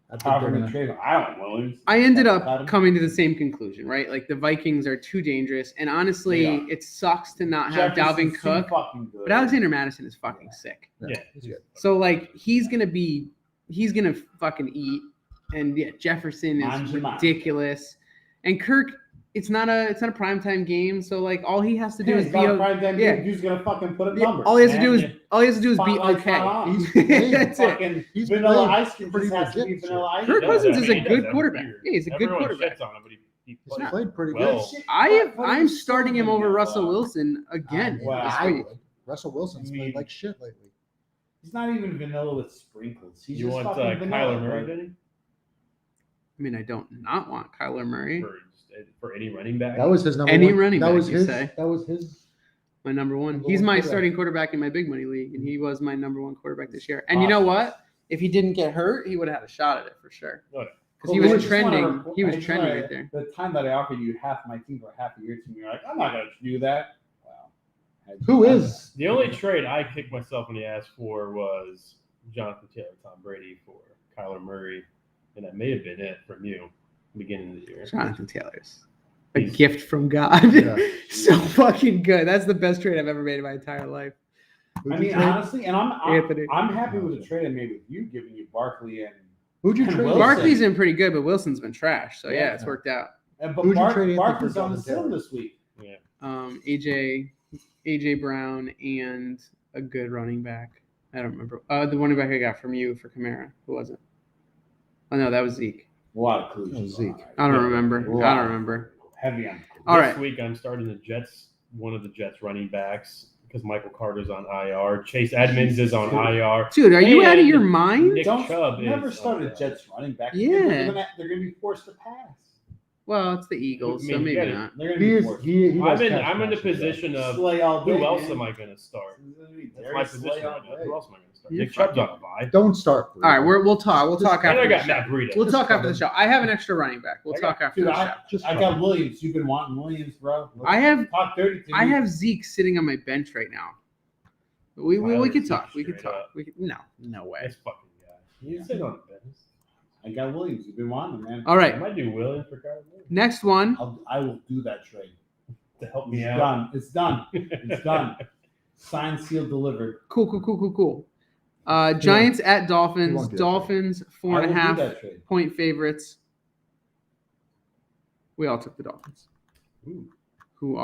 I think How they're can gonna- we trade him? I don't Williams. I ended Got up him. coming to the same conclusion, right? Like the Vikings are too dangerous, and honestly, They are. it sucks to not have Jefferson's Dalvin too Cook. fucking good. But Alexander Madison is fucking sick. Yeah. he's good. So like he's gonna fucking eat, and yeah, Jefferson is Manja. ridiculous, and Kirk. It's not a primetime game, so like all he has to do Yeah, is he's be got a o- prime time yeah. game. He's gonna fucking put up yeah, numbers. all he has to man. do is be Spotlight's okay. not on. That's it. Fucking He's vanilla playing ice cream pretty just has to be legit, vanilla ice Kirk cream. Cousins is a He good does quarterback. every year. Yeah, he's a good Everyone quarterback. shits on him, but he He's not. played pretty Well, good. I'm starting him over Russell Wilson again Well, this I week. would. Russell Wilson's I played mean- like shit lately. He's not even vanilla with sprinkles. He's You just want fucking vanilla. Kyler Murray, Like, Vinny? I mean, I don't not want Kyler Murray, For any running back? That was his number Any one. running that back, was you his. say? That was his. my number one. Number He's one my quarterback. starting quarterback in my big money league, and he was my number one quarterback this year. And you know what? If he didn't get hurt, he would have had a shot at it for sure. Oh, yeah. Because he Well, I was just wanna trending. report- He was I just trending wanna- right there. The time that I offered you half my team for half of your team, you're like, I'm not gonna do that. Wow. Who is? The only trade I kicked myself when he asked for was Jonathan Taylor, Tom Brady for Kyler Murray, and that may have been it from you beginning of the year. Jonathan Taylor's a He's- gift from God. Yeah. So fucking good. That's the best trade I've ever made in my entire life. Who'd I you mean, trade? honestly, and Anthony. I'm happy with the trade I made with you, giving you Barkley and Who'd you and trade? Wilson. Barkley's been pretty good, but Wilson's been trash. So yeah, Yeah. it's worked out. but Who'd you trade Anthony Barkley's for on the Jonathan sale Taylor? this week. AJ Brown and a good running back. I don't remember. The running back I got from you for Kamara. Who was it? Oh no, that was Zeke. A lot of clues. Oh, Zeke. I don't Yeah. remember. I don't remember. Heavy on. All This right. week I'm starting the Jets, one of the Jets running backs, because Michael Carter's on IR. Chase Edmonds is on IR. Dude, are you out of And your mind? Nick Don't Chubb never is start on a IR. Jets running back. Yeah. They're gonna be forced to pass. Well, it's the Eagles, I so mean, maybe you gotta- not. They're gonna He be is. forced. He I'm does in catch the passes, position of Slay all day, who else man. am I going to start? It's gonna be That's Darius my Slay position. all Right now. day. Who else am I going to start? You're Nick Chubb's fucking- on a bye. Don't start. All right, we'll talk. We'll talk And after I the got show. Matt Breida. We'll Just talk after the fucking- show. I have an extra running back. We'll I talk got- after Dude, the show. Just I got Williams. You've been wanting Williams, bro. I have Talk dirty to I me. have Zeke sitting on my bench right now. We Tyler could Zeke talk. We could straight talk. up. No way. This fucking guy. You sit on the bench. I got Williams. You've been wanting him, man. All I right. might do Williams for Kyler Murray. Next one. I will do that trade. To help me It's out. done. It's done. It's done. Signed, sealed, delivered. Cool. Giants at Dolphins. won't do that Dolphins I will do 4.5 that trade. point favorites. We all took the Dolphins, Ooh. who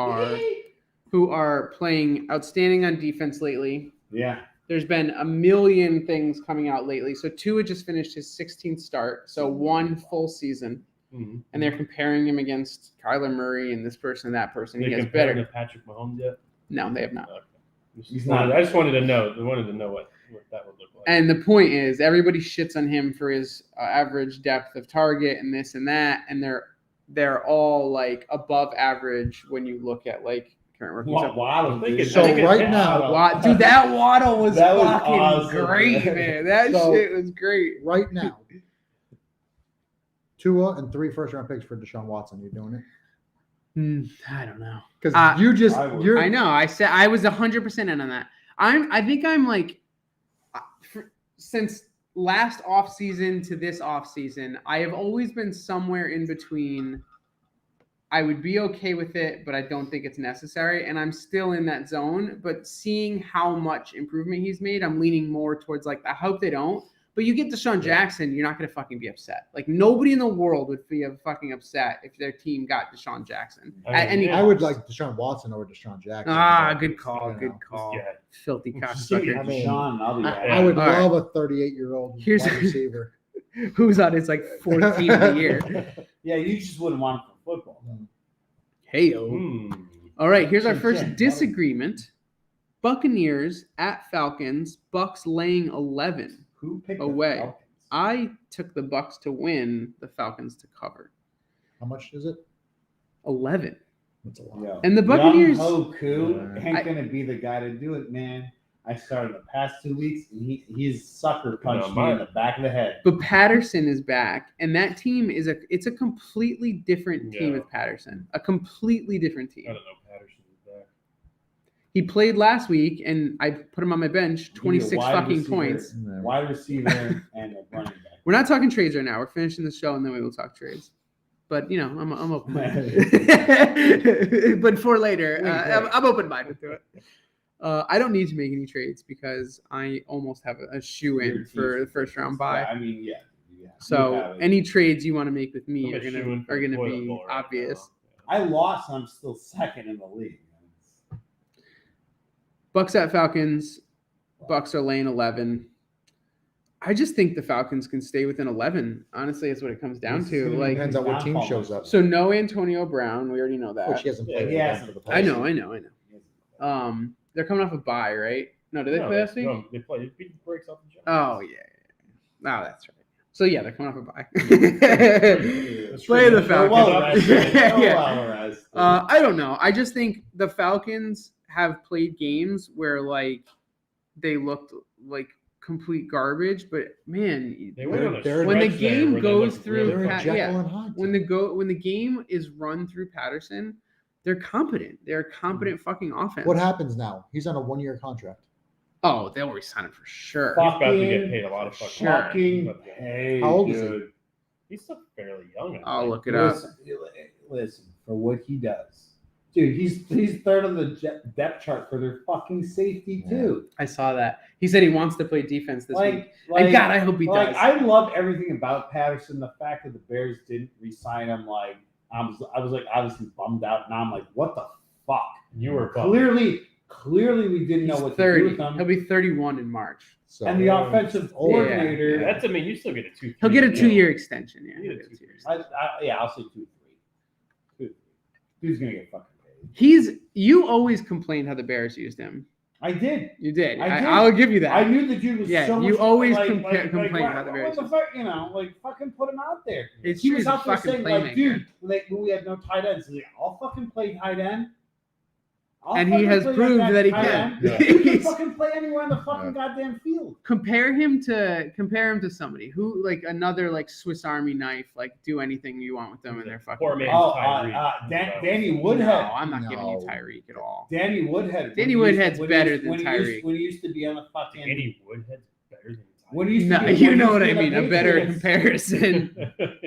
are playing outstanding on defense lately. Yeah. There's been a million things coming out lately. So Tua just finished his 16th start, so 1 full season, Mm-hmm. and they're comparing him against Kyler Murray and this person and that person. They He has compared better. to Patrick Mahomes yet? No, they have not. Okay. He's not. I just wanted to know. I wanted to know what that would look like. And the point is, everybody shits on him for his average depth of target and this and that, and they're all like above average when you look at like current rookies. Waddle, dude. So right now- Dude, that Waddle was That was fucking awesome, great, man. man. That So- shit was great. Right now, Tua and 3 first-round picks for Deshaun Watson. You doing it? I don't know. Because I would. you're I know. I said I was 100% in on that. I think I'm like, since last offseason to this offseason, I have always been somewhere in between. I would be okay with it, but I don't think it's necessary. And I'm still in that zone. But seeing how much improvement he's made, I'm leaning more towards like, I hope they don't. But you get Deshaun Jackson, you're not going to fucking be upset. Like, nobody in the world would be fucking upset if their team got Deshaun Jackson. I would like Deshaun Watson over Deshaun Jackson. Good call. You Good know. call. Yeah. Filthy Just give me cocksucker. I mean, Deshaun, I'll be happy. I would All right. love a 38-year-old Here's- wide receiver. Who's on his like fourth team of the year? Yeah, you just wouldn't want him for football. Hey yo. Hmm. All right, here's our Yeah, first yeah. disagreement. Buccaneers at Falcons. Bucks laying 11. Who picked Away. the Falcons? I took the Bucks to win, the Falcons to cover. How much is it? 11. That's a lot. Yo, And the Buccaneers- Young Hoku Yeah. ain't gonna be the guy to do it, man. I started the past 2 weeks, and he's sucker punched me in the back of the head. But Patterson is back, and that team is a completely different team Yeah. with Patterson. A completely different I team. don't know. Patterson is back. He played last week, and I put him on my bench. Give me a 26 wide fucking receiver, points. Wide receiver and a running back. We're not talking trades right now. We're finishing the show, and then we will talk trades. But you know, I'm open minded. But for later, I'm open minded to it. I don't need to make any trades because I almost have a shoe in for the first round bye. Yeah, I mean, yeah. So any trades you want to make with me I'm are a shoe-in gonna for the toilet be bowl right obvious. now. I lost. I'm still second in the league. Bucks at Falcons. Bucks are laying 11. I just think the Falcons can stay within 11. Honestly, that's what it comes down to. Like, Depends on what team shows up. so no Antonio Brown. We already know that. Oh, she hasn't Yeah, played he again hasn't. for the I past- know. They're coming off a bye, right? No, did they play last week? No, they play. It beat the brakes off the Giants. Oh yeah. Oh, that's right. So yeah, they're coming off a bye. That's Play true. the They're Falcons. well rested. Yeah. I don't know. I just think the Falcons have played games where like they looked like complete garbage, but man, They went on a They're- when the stretch there game where they goes looked through really They're in Pat- fucking- Jekyll yeah. and Hyde. when the game is run through Patterson, they're competent. They're a competent fucking offense. What happens now? He's on a 1-year contract. Oh, they'll resign him for sure. He's about to get Fucking- paid a lot of fucking Sure. money. Fucking But, yeah, hey, How old is he? dude. he's still fairly young. I I'll think. look it up. Listen, for what he does. Dude, he's third on the depth chart for their fucking safety, too. I saw that. He said he wants to play defense this week. And God, I hope he like, does. I love everything about Patterson. The fact that the Bears didn't re-sign him, like I was like obviously bummed out. Now I'm like, what the fuck? You were bummed. Clearly, we didn't know He's what to 30. do with him. He'll be 31 in March. So And the offensive Oh, yeah. coordinator. Yeah. That's. I mean, you still get a 2. He'll get a 2-year year. extension. Yeah, he'll get a 2-year extension. I'll say 2-3. 2-3. Dude's gonna get fucking paid. You always complained how the Bears used him. I did. You did. I did. I'll give you that. I knew the dude was Yeah, so much you always like, complain what- about the Bears. What the fuck, you know, like fucking put him out there. It's He true, was he's a out there fucking saying, playmaker. like, dude, when we had no tight ends, he's like, I'll fucking play tight end. And he has proved that he tight can. end. Yeah. He can fucking play anywhere in the fucking goddamn field. compare him to somebody who like another like Swiss Army knife, like do anything you want with them and they're fucking. Poor man's Oh, Tyreek. Danny No, Woodhead. I'm not giving you No. Tyreek at all. Danny Woodhead. Danny when he used- Woodhead's when he better used- than when he used- Tyreek. When he used to be on the fucking. Danny Woodhead's better than Tyreek. When he used to No, be, when you he know used what to I be on mean. the A better Patriots. comparison.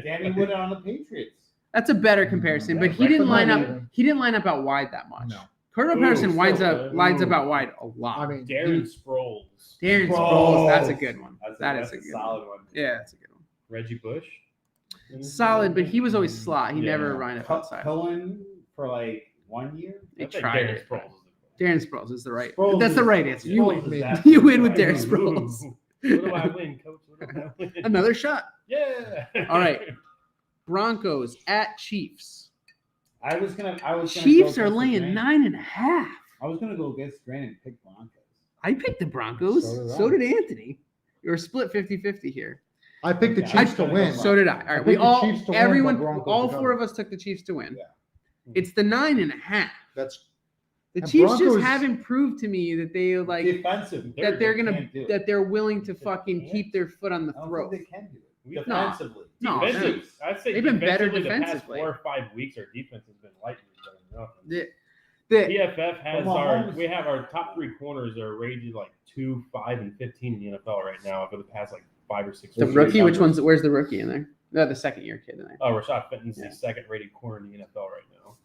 Danny Woodhead on the Patriots. That's a better comparison, but he didn't line up. He didn't line up out wide that much. No. Cordell Patterson lines up out wide a lot. I mean, Darren Sproles. Darren Sproles, that's a good one. That's a good solid one. one. Yeah, that's a good one. Reggie Bush. Solid, but he was always slot. He Yeah. never lined up outside. Cohen for like 1 year. They I think tried Darren it. Sproles is Darren Sproles is the right. Sproles That's the is- right answer. You Sproles win. is that- You win with Darren Sproles. What do I win, coach? What do I win? Another shot. Yeah. All right. Broncos at Chiefs. I was gonna Chiefs go are against the laying grain. 9.5. I was gonna go against Grain and pick Broncos. I picked the Broncos. So So did did, I. Anthony. You're split 50-50 here. I picked the Okay. Chiefs to I'm win. gonna So did I. All right. picked We the all, Chiefs to win, everyone, but Broncos all to four cover. of us took the Chiefs to win. Yeah. It's the 9.5. That's The And Chiefs just Broncos- haven't proved to me that they like defensive. that they're gonna can't do it. that they're willing to They fucking can't. keep their foot on the I don't throat. think they can do it. We- Defensively. No, Defensively, I'd say They've been better defensively the past defensively. 4 or 5 weeks, our defense has been lightly better than nothing. The PFF has Well, our Mahomes- we have our top 3 corners are rated like 2, 5, and 15 in the NFL right now for the past like 5 or 6 the years. rookie, which one's where's the rookie in there? No, the second year kid in there. Oh, Rashad Fenton's Yeah. the second rated corner in the NFL right now.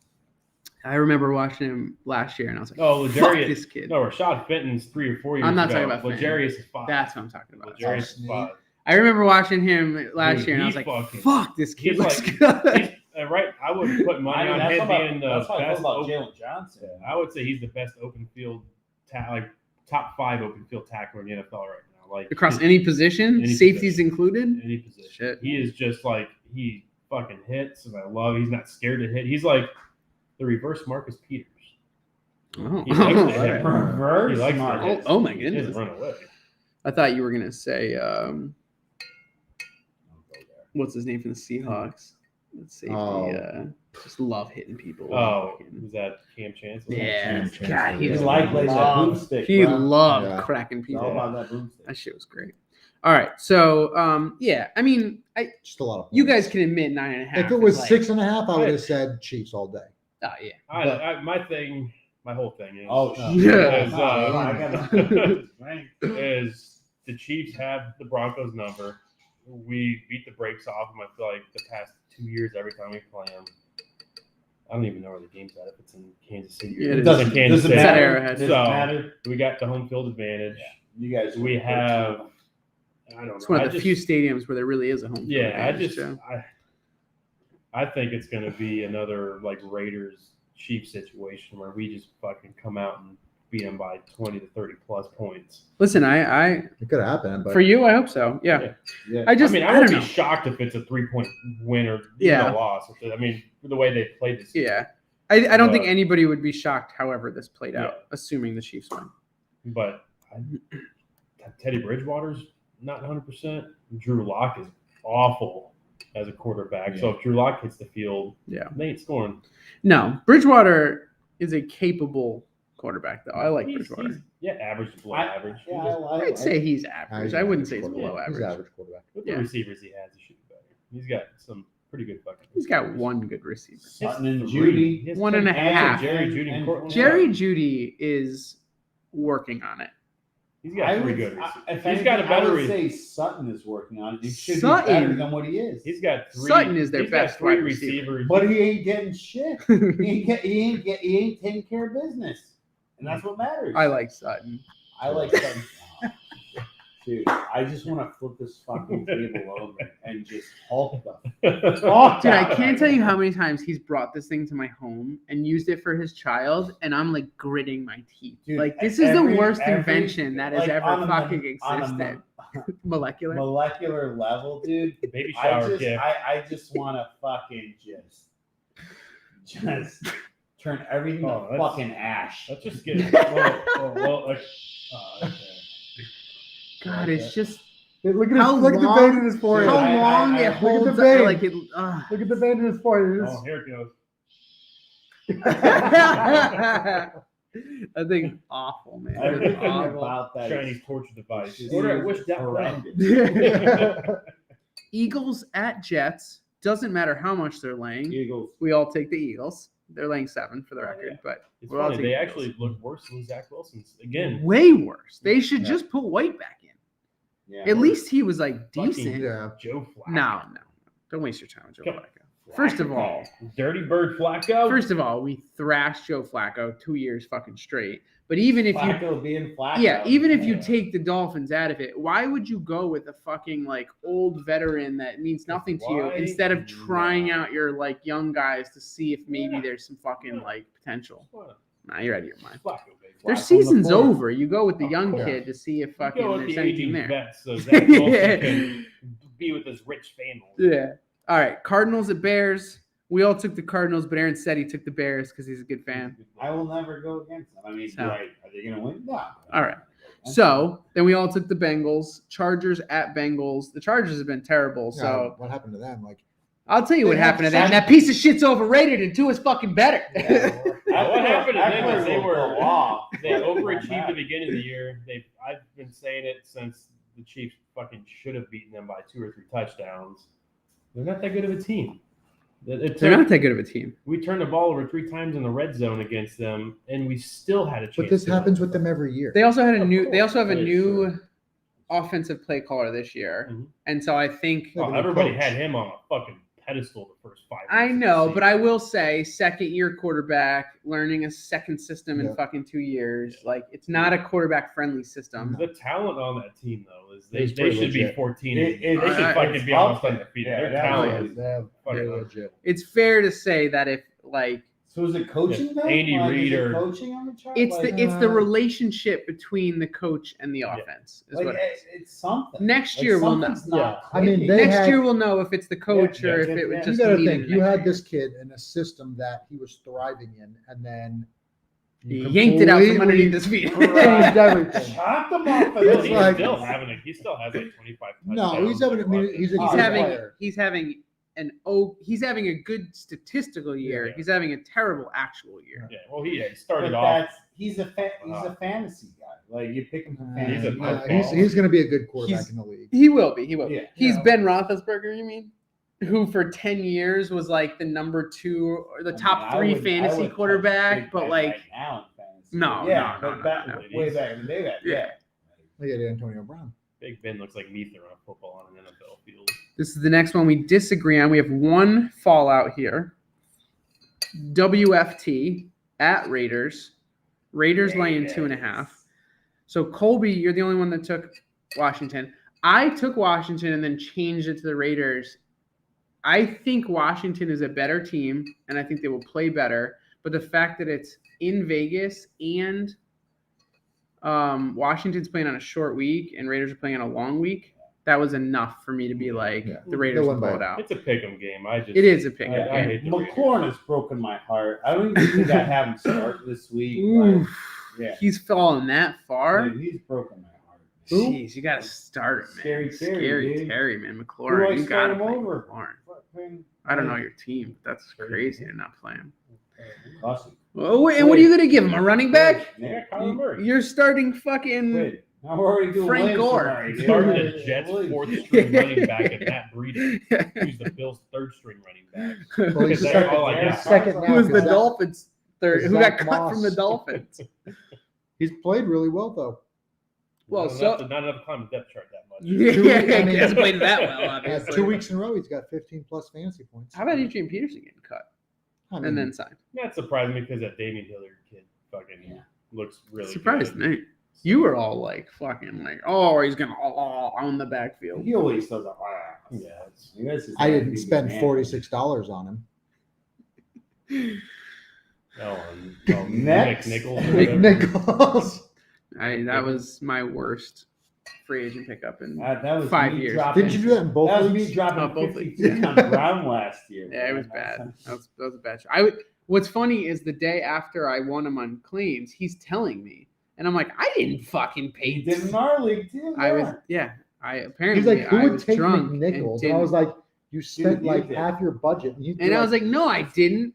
I remember watching him last year and I was like, Oh, fuck Legarius. this kid. No, Rashad Fenton's 3 or 4 years I'm not ago. talking about Fenton. Legarius is 5. That's what I'm talking about. Legarius is Sneak. 5. I remember watching him last Dude, year and I was he like, fucking- fuck, this kid he's looks like- good. Right, I would put money on him being the that's what I best. feel about Open, Jalen Johnson. I would say he's the best open field, like top 5 open field tackler in the NFL right now. Like Across any position, Any safeties position. included. any position. Shit. He is just like he fucking hits, and I love. He's not scared to hit. He's like the reverse Marcus Peters. Oh, He likes to hit. Reverse He likes to Marcus. hit. Oh my He doesn't goodness. run away. I thought you were gonna say Don't go there. what's his name from the Seahawks? Let's see. Oh. Just love hitting people. Oh, Fucking- was that Cam Chancellor? yeah. Chance. God, he He just like lays that loved, boomstick, he bro. loved Yeah. cracking It's people. all about that boomstick. That shit was great. All right, so yeah, I mean, just a lot of. you points. guys can admit 9.5. If it was is like, 6.5, I would have said Chiefs all day. oh yeah, My whole thing is Oh, Yeah. is, I gotta is the Chiefs have the Broncos number. We beat the brakes off them. I feel like the past 2 years, every time we play them, I don't even know where the game's at. If it's in Kansas City, Yeah, or it it's is. in Kansas Doesn't City. It's at matter. Arrowhead. Doesn't So matter. we got the home field advantage. You guys. We have. I don't it's know. one I of the just- few stadiums where there really is a home. field Yeah, advantage, so. I think it's going to be another like Raiders Chiefs situation where we just fucking come out and beat them by 20 to 30 plus points. Listen, I It could happen, but for you, I hope so. Yeah, Yeah. I just, I mean, I I would don't be know. shocked if it's a 3-point win or even Yeah. a loss. I mean, the way they played this. Yeah, I don't think But- anybody would be shocked. However, this played out, Yeah. assuming the Chiefs win. But Teddy Bridgewater's not 100%. Drew Lock is awful as a quarterback. So if Drew Lock hits the field, Yeah. they ain't scoring. No, Bridgewater is a capable quarterback, though. I like He's Bridgewater. average to below I- average. Yeah, I'd say he's average. I wouldn't say he's below He's average. average quarterback. With the Yeah. receivers he has, he should be better. He's got some pretty good fucking. He's got receivers. one good receiver. Sutton and Three. Judy. He has One and a Tim Patrick, half. Jerry Judy and And- Cortland. Jerry Judy is working on it. He's got 3 good receivers. If He's anything, got a better. I would say Sutton is working on it. He should be Sutton- better than what he is. He's got 3. Sutton is their he's best got 3 wide receiver. receivers. But he ain't getting shit. He ain't taking care of business, and that's what matters. I like Sutton. I like Sutton. Dude, I just want to flip this fucking table over and just Hulk the fuck Dude, I out of can't it. tell you how many times he's brought this thing to my home and used it for his child, and I'm like gritting my teeth. Dude, like, this is the worst every- invention that has like, ever on a fucking on a existed. Molecular. molecular level, dude. Baby I shower just, gift. I just want to fucking just turn everything Oh, to that's- fucking ash. Let's just get. Okay. God, it's just Look How look at the long- vein in his forehead. how I- long I- it look at the holds. vein. Like it. Look at the vein in his forehead. Oh, here it goes. I think it's awful, man. It's Everything awful. about that Chinese is torture device. is Order at Wish.com. horrendous. Eagles at Jets. Doesn't matter how much they're laying. Eagles. We all take the Eagles. They're laying 7 for the Oh, record, yeah. but It's we're all funny. taking They the actually look worse than Zach Wilson's. Again, way worse. They should Yeah. just put White back in. Yeah. At least he was like Fucking- decent. Yeah. Joe Flacco. No. Don't waste your time with Joe Come Flacco. First of all, Dirty Bird Flacco. First of all, we thrashed Joe Flacco 2 years fucking straight. But even if Flacco being Flacco. Yeah, even if you take the Dolphins out of it, why would you go with a fucking like old veteran that means nothing to you instead of trying out your like young guys to see if maybe there's some fucking like potential? Nah, you're out of your mind. Their season's over. You go with the young kid to see if fucking there's anything there. Vets, so Zach Wilson can be with his rich family. Yeah. All right. Cardinals at Bears. We all took the Cardinals, but Aaron said he took the Bears because he's a good fan. I will never go against them. I mean, are they going to win? No. All right. So then we all took the Bengals. Chargers at Bengals. The Chargers have been terrible. Yeah, So what happened to them? Like, I'll tell you what happened to them. That piece of shit's overrated and Tua's fucking better. What happened to them is they overachieved at the beginning of the year. I've been saying it since the Chiefs fucking should have beaten them by 2 or 3 touchdowns. They're not that good of a team. They're not that good of a team. We turned the ball over 3 times in the red zone against them, and we still had a chance. but this happens with them every year. They also have a new offensive play caller this year, and so I think everybody had him on a fucking pedestal the first 5 years. I know, but I will say, second-year quarterback learning a second system in fucking 2 years, like it's not a quarterback-friendly system. The talent on that team, though, is they It's pretty should be legit. 14. They They should fucking be almost undefeated. Yeah, Their talent is They're fucking legit. It's fair to say that if like So is it coaching though? Andy Reid is it or- coaching on the chart? it's Like, the relationship between the coach and the offense is like, what it is. it's something. Next Like, year we'll know. something's not I mean, clicking. they Next had- year we'll know if it's the coach or if it was yeah. You just got to needed think, you next had year. this kid in a system that he was thriving in, and then He yanked it out from completely underneath his feet. changed everything. Chopped them off. It's He's like- still having he still has like 25 No, touchdowns. he's having. I mean, he's a He's good having player. he's having a good statistical year. Yeah. He's having a terrible actual year. Yeah, well, he But started off. he's a fantasy guy. Like you pick him for He's fantasy. a He's going to be a good quarterback He's- in the league. He will be. He will. Yeah. He's Yeah. Ben Roethlisberger. You mean? Who for 10 years was like the number 2 or the top 3 fantasy quarterback, but like right now in fantasy. No, yeah, no, but no, back, no. way back in the day, Yeah. Look at Antonio Brown. Big Ben looks like me throwing a football on an NFL field. this is the next one we disagree on. We have one fallout here. WFT at Raiders. Raiders laying 2.5. So Colby, you're the only one that took Washington. I took Washington and then changed it to the Raiders. I think Washington is a better team, and I think they will play better. But the fact that it's in Vegas and Washington's playing on a short week and Raiders are playing on a long week, that was enough for me to be like, Yeah. the Raiders They'll will win pull by- it out. It's a pick'em game. It is a pick. I hate the Raiders. McLaurin has broken my heart. I don't even think I have him start this week. Oof. Yeah. He's fallen that far. Dude, he's broken my heart. Jeez, you got to start it, man. Scary Terry, dude. Terry, man. Who do McLaurin, I you got start to him play over? McLaurin. Fucking- I don't know your team. That's crazy. You're not playing. Awesome. Oh, and what are you going to give him? A running back? Yeah, Kyler Murray. You're starting fucking. Wait, now we're already doing Frank Williams Gore. tonight, dude. Started the Jets' 4th string running back and Matt Breida, who's the Bills' 3rd string running back. Well, he's That's second, all I got. second now. Who was the 'cause Dolphins third? Who got Zach cut from the Moss. Dolphins? He's played really well though. Well, not enough to climb the depth chart that much. Yeah, I mean- he hasn't played that well, Yeah, obviously. 2 weeks in a row, he's got 15 plus fantasy points. How about Adrian Peterson getting cut I mean, and then signed? Not surprising because that Damian Hilliard kid fucking looks really Surprised good. me. You were all like fucking like, oh, he's gonna on the backfield. He always does a Yeah, it's, I didn't spend $46 on him. Next. Nick Nichols. or Big whatever. Nichols. That was my worst free agent pickup in That was 5 me years. dropping- Didn't you do that in both That was leagues? me dropping Oh, both 53 leagues. on Brown last year. Yeah, it was man. bad. That was a bad shot. What's funny is the day after I won him on claims, he's telling me, and I'm like, I didn't fucking pay. He did in our league too. I was I apparently He's like, who I would was take drunk McNichols? and And I was didn't- like, you spent you like did. half your budget. and I was like, no, I didn't.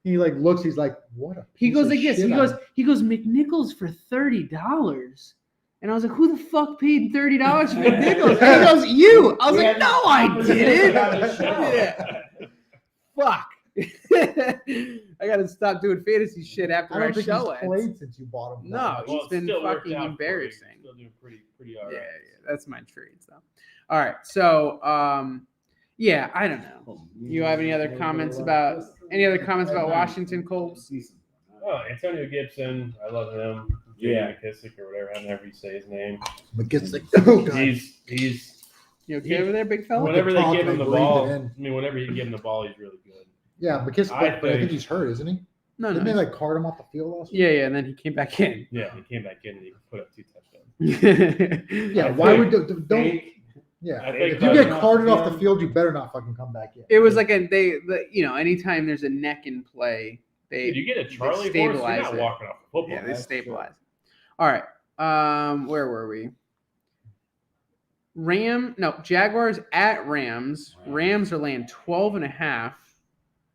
he like looks, he's like, what a He piece goes of like this. shit He goes McNichols for $30. And I was like, who the fuck paid $30 for McNichols? He goes, you. I was We like, had no, this I conversation on the didn't. show. Fuck. I gotta stop doing fantasy shit after I our don't think show he's ends. played since you bought him. No, Well, he's it been still worked fucking out for you. embarrassing. Still doing pretty all Yeah, right. that's my trades though. All right, so Yeah, I don't know. You have any other comments about Washington, Colbs? Oh, Antonio Gibson. I love him. Yeah. McKissick or whatever, however you say his name. McKissick. Oh, God. He's You okay over there, big fella? whenever they talk give him and the I breathe ball, it in. I mean, whenever you give him the ball, he's really good. Yeah, McKissick, I but I think think- he's hurt, isn't he? No, Didn't they no. like card him off the field last week? Yeah, and then he came back in. Yeah, he came back in and he put up 2 touchdowns. Yeah, I why think- would don't? Yeah, I think if you get carted off the field, you better not fucking come back in. It was like anytime there's a neck in play, Dude, you get a they Charlie horse, you're stabilize not it. walking off the football. Yeah, they that's stabilize. All right. Where were we? Jaguars at Rams. Rams are laying 12.5.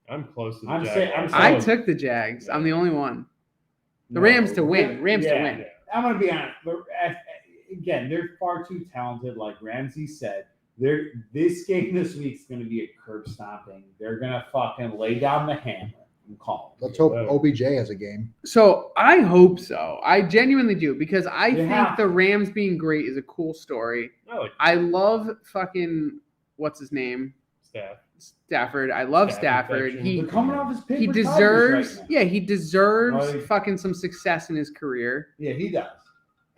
I'm close to the I'm Jaguars. saying- I'm I saying- took the Jags. I'm the only one. The No, Rams to win. we're- Rams to yeah, win. I'm gonna be honest. But again, they're far too talented. Like Ramsey said, this game this week is gonna be a curb stomping. They're gonna fucking lay down the hammer and call it. Let's hope OBJ has a game. So I hope so. I genuinely do because I You think have the Rams being great is a cool story. I like I love fucking what's his name? staff. Stafford. I love Stafford. Stafford. They're coming off his paper He tigers deserves right now. he deserves Right. fucking some success in his career. Yeah, he does.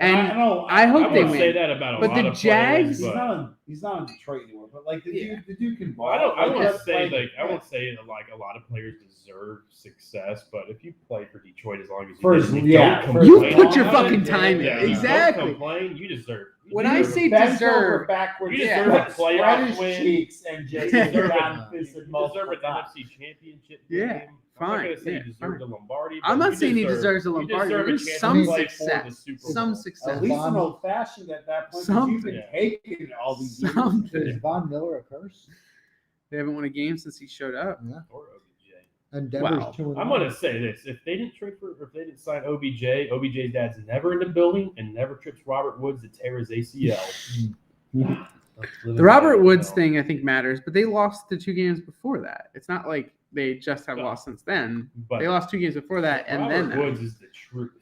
And I hope I they would win. say that about a But lot the of Jags- players, He's not in Detroit anymore. But like the Yeah. dude can ball. I Like, won't that's say like- I won't say that like a lot of players deserve success, but if you play for Detroit as long as you First, did, yeah, don't first You complain. put your Yeah, fucking yeah, time in. Yeah, Exactly. Don't complain. You deserve. When you I deserve say Bend deserve- over backwards, You Yeah. deserve a spread playoff his win. cheeks and just You deserve get it. down You fisted deserve multiple an times. NFC championship. Yeah, game. I'm not fine, gonna say yeah, you deserve the Lombardi. I'm but not you saying he deserve- deserves a you Lombardi. deserve a There's chance some to play for the success. Super Some Bowl. success. At least Von- an old fashioned at that point. 'cause Something. You've been Yeah. taking all these years. Something. Is Von Miller a curse? They haven't won a game since he showed up. Yeah. Or OBJ. And Denver's Wow. 2-1. I'm gonna say this: if they didn't sign OBJ, OBJ's dad's never in the building and never trips Robert Woods to tear his ACL. The Robert Woods thing, I think, matters, but they lost the 2 games before that. It's not like they just have No. lost since then. but They lost 2 games before that, and Robert then that. Woods is the truth.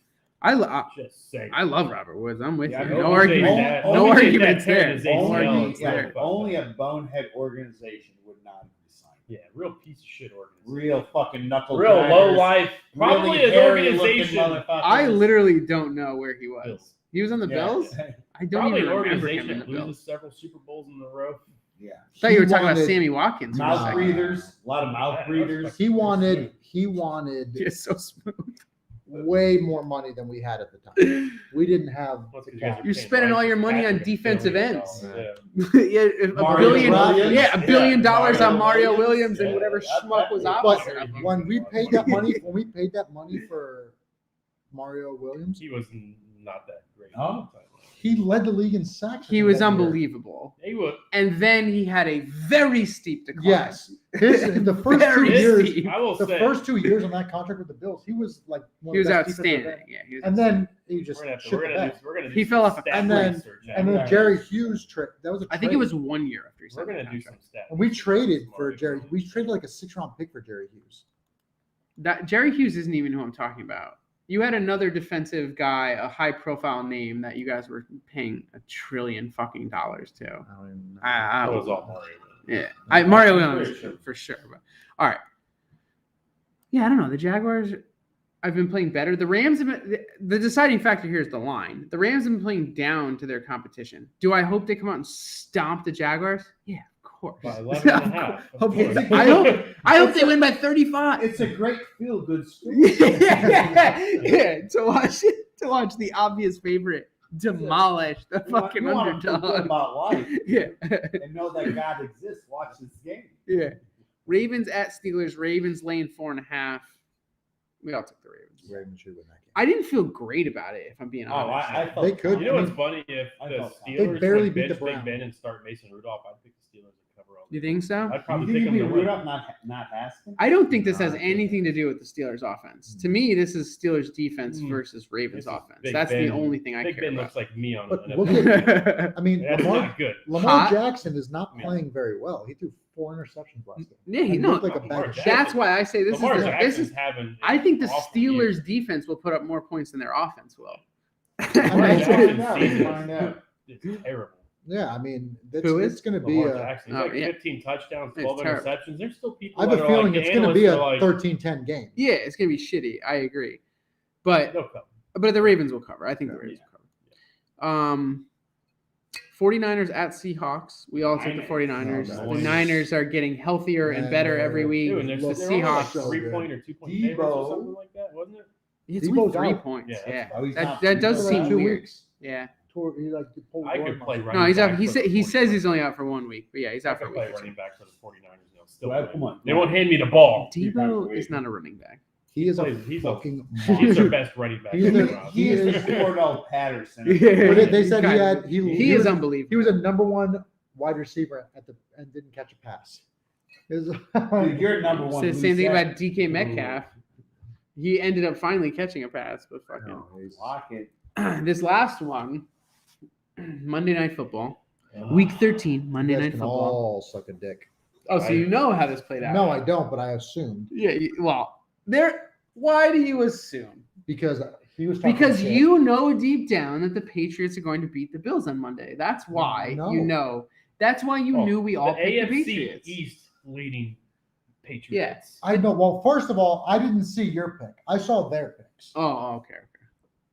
I Just saying. love Robert Woods. I'm with Yeah, you. OBJ No argument. that- No OBJ arguments that teared there. his No ACL. arguments Yeah. there. Only a bonehead organization would not resign. Yeah, real piece of shit organization. Real fucking knuckle. Real draggers, low life. Probably really an hairy-looking organization. motherfuckers. I literally don't know where he was. Bills. He was on the Yeah. Bills? I don't Probably even an remember him organization in the that loses Bills. several Super Bowls in a row. Yeah. I thought you were He talking about wanted- Sammy Watkins. for a Mouth second. breathers. A lot of mouth breathers. He wanted It's so smooth. way more money than we had at the time. We didn't have Well, it's 'cause the you guys cap. are You're paying spending all Ryan your money on Fitzpatrick defensive $1 billion. ends. Yeah. Yeah, a Mario billion. Williams? Yeah, $1 billion Yeah, on Mario Williams. Williams and Yeah. whatever That- schmuck was that- opposite But of him. when we paid that money for Mario Williams, He was not that great. Oh. he led the league in sacks. He was that year. unbelievable. He would. And then he had a very steep decline. Yes, the first 2 Very years, steep. I will the say. first 2 years on that contract with the Bills, he was like one He of was the best defensive outstanding. ends. Yeah, he was And then he just We're gonna shit the bed. do He some fell off a- stat and then- research, And then yeah. Jerry Hughes that was a I think it trade. was 1 year after he We're signed the gonna do contract. some stat. And we research traded on for Mario Jerry. Williams. We traded like a 6-round pick for Jerry Hughes. That Jerry Hughes isn't even who I'm talking about. You had another defensive guy, a high-profile name that you guys were paying $1 trillion fucking dollars to. I don't even know. I That was all Mario. Yeah, Mario I'm Williams pretty sure. for sure. But, all right. Yeah, I don't know. The Jaguars, I've been playing better. The Rams have been, the deciding factor here is the line. The Rams have been playing down to their competition. Do I hope they come out and stomp the Jaguars? Yeah, of course. By 11 and a half. Of Hopefully. course. I hope they win by 35. It's a great feel-good story. yeah, to watch the obvious favorite demolish the fucking You want to feel good underdog. about life Yeah, and know that God exists. Watch this game. yeah. Ravens at Steelers. Ravens laying 4.5. We all took the Ravens. Ravens should win that game. I didn't feel great about it, if I'm being Oh, honest. I felt They could. You know what's funny? If I the felt fine. They Steelers barely would beat the bench Big Browns. Ben and start Mason Rudolph, I think the Steelers would cover all. You think so? I'd probably You pick think them you to read win. up not Haskins? I don't think this No, has I think- anything to do with the Steelers offense. To me, this is Steelers defense Hmm. versus Ravens This is offense. Big That's the Ben. only thing I Big care Ben about. looks like me on But an look NFL. at, I mean, That's not good. Lamar Hot. Jackson is not Yeah. playing very well. He threw 4 interceptions last game. Yeah, he He no. looked like a Lamar bag of shit. Jackson- That's why I say this Lamar is Jackson's this is. having. I think the an awful year. Steelers defense will put up more points than their offense will. I Lamar mean, Jackson's find out. season Find out. is terrible. Yeah, I mean, Who is? it's going to be Lamar a. Jackson. He's Oh, like yeah. 15 touchdowns, It's 12 terrible. interceptions. There's still people. I have a that are feeling like, it's going to be a analysts 13-10 game. Yeah, it's gonna be shitty. I agree, but They'll come. the Ravens will cover. I think the Yeah. Ravens will cover. 49ers at Seahawks. We all took the 49ers. Oh, The Niners are getting healthier and better every week. Dude, and The they're only like Seahawks. 3-point or 2-point favorites or something like that, wasn't it? It's Debo's only 3 out. points. Yeah, Yeah, Oh, he's that not- that he's does out For like seem 2 weird. weeks. Yeah. He like pulled I groin could play muscle. running No, he's back out. He for said the he says 49ers. he's only out for 1 week. But yeah, he's I out for could a play week or running two. back for the 49ers. Still Well, play. come on. They won't hand me the ball. Debo is not a running back. He is a He's fucking He's their monster. best running back. He's in the the- roster. He is He the is- Cordell Patterson. But they said He's he kind had He is was, unbelievable. he was a number 1 wide receiver and didn't catch a pass. Dude, you're number one. Said the Who same thing said? about DK Metcalf. He ended up finally catching a pass, but fucking No, he's- Lock it. this last one, Monday Night Football, Week 13, Monday you guys Night can Football. all suck a dick. Oh, so you know how this played out? No, I don't, but I assumed Yeah, well, there. Why do you assume? because he was talking Because shit. you know deep down that the Patriots are going to beat the Bills on Monday. That's why No. you know. That's why you knew we all the picked the AFC Patriots. East leading Patriots. Yes. I know. Well, first of all, I didn't see your pick. I saw their picks. Oh, okay.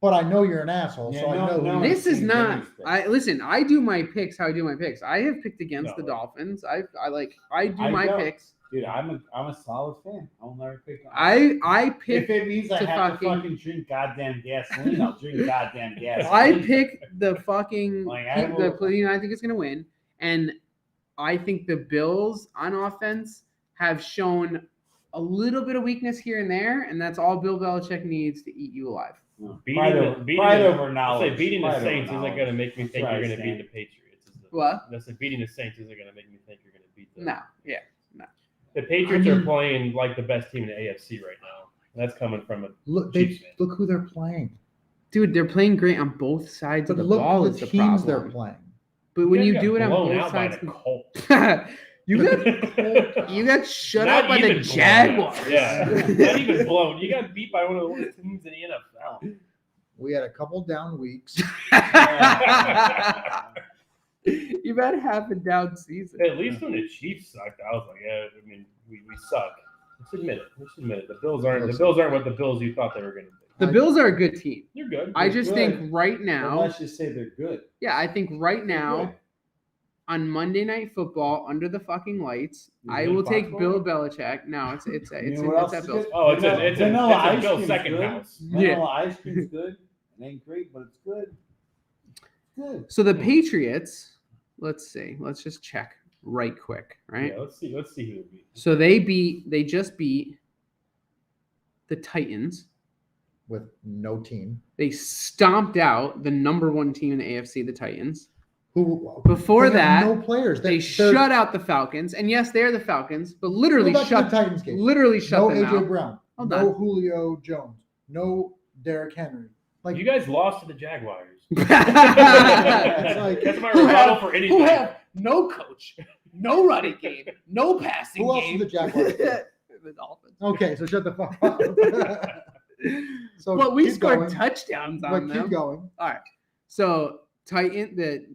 But I know you're an asshole, Yeah, so I no- know. no who- one- This is seen not. Vinny's picks. I listen. I do my picks how I do my picks. I have picked against No. the Dolphins. I do I my don't. picks. Dude, I'm a solid fan. I'll never pick on. I If pick. it means I to have to fucking- fucking drink goddamn gasoline, I'll drink goddamn gasoline. I pick the fucking Like, I the will- team I think is going to win, and I think the Bills on offense have shown a little bit of weakness here and there, and that's all Bill Belichick needs to eat you alive. Pride over I knowledge. say beating the Pride over Saints isn't knowledge. going to make me That's think where you're I going to beat stand. the Patriots. What? I said beating the Saints isn't going to make me think you're going to beat them. No, yeah. The Patriots I are mean- playing like the best team in the AFC right now. That's coming from a Look who they're playing. Dude, they're playing great on both sides But of the look ball. at Is the the teams problem. they're playing. But when guys you got do it on blown both out by sides, the Colts. you got shut Not out by even the blown Jaguars. out. Yeah, not even blown. You got beat by one of the worst teams in the NFL. We had a couple down weeks. You've had half a down season. At least when the Chiefs sucked, I was like, yeah, I mean, we suck. Let's admit it. The Bills aren't what the Bills you thought they were going to be. The Bills are a good team. You're good. I just think good. right Well, now, let's just say they're good. yeah, I think right They're now good. on Monday Night Football under the fucking lights, Is I it will take Foxborough? Bill Belichick. No, it's You know what else at is Bills. good? Oh, it's Vanilla a ice Bill's cream's second good. house. Vanilla ice cream's good. It ain't great, but it's good. Good. So the Patriots, let's see. Let's just check right quick, right? Yeah, let's see who they beat. So they just beat the Titans. With no team. They stomped out the number 1 team in the AFC, the Titans. Who Before they have that, no players. They They're- shut out the Falcons. And yes, they're the Falcons, but literally Go back to shut the Titans game. literally shut No them AJ out. Brown. Hold no on. Julio Jones. No Derrick Henry. Like You guys lost to the Jaguars. like- That's my rebuttal for anything. Who have no coach, no running game, no passing Who else game. is the Jaguars? The Dolphins. Okay, so shut the fuck up. So But we keep scored going. touchdowns on But them. keep going. All right. So the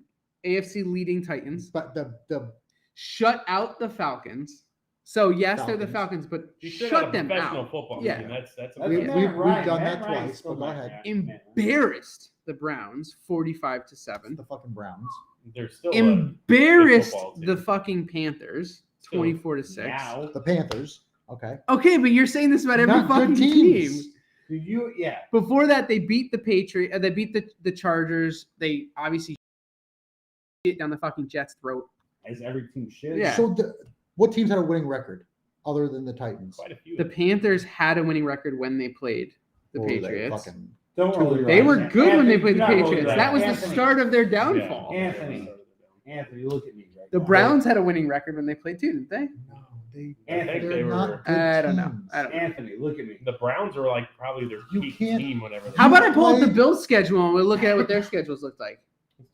AFC leading Titans But the shut out the Falcons. So yes, they're the Falcons. Falcons, but You should shut have a them professional out. football Yeah. team. That's That's We- amazing. we- Matt we've Ryan. done Matt that Ryan's twice, still but go not ahead. Matt. Embarrassed the Browns 45-7. the fucking Browns. They're still Embarrassed football team. the fucking Panthers Still 24-6. Now, The Panthers. Okay. Okay, but you're saying this about every Not fucking good teams. team. do you? Yeah. Before that, they beat the Patriots. They beat the Chargers. They obviously shit down the fucking Jets' throat. As every team should. Yeah. So what teams had a winning record other than the Titans? Quite a few. The Panthers had a winning record when they played the Or were they Patriots. fucking- Don't roll your They eyes, were man. good when they Anthony, played do the not roll your Patriots. eyes. That was the Anthony, start of their Yeah. downfall. Anthony, look at me. Right The now. Browns had a winning record when they played too, didn't they? No, they. Anthony, They're they were- not good I don't know. teams. I don't know. Anthony, look at me. The Browns are like probably their You peak can't- team whenever. How about I pull up the played- Bills' schedule and we'll look at what their schedules look like?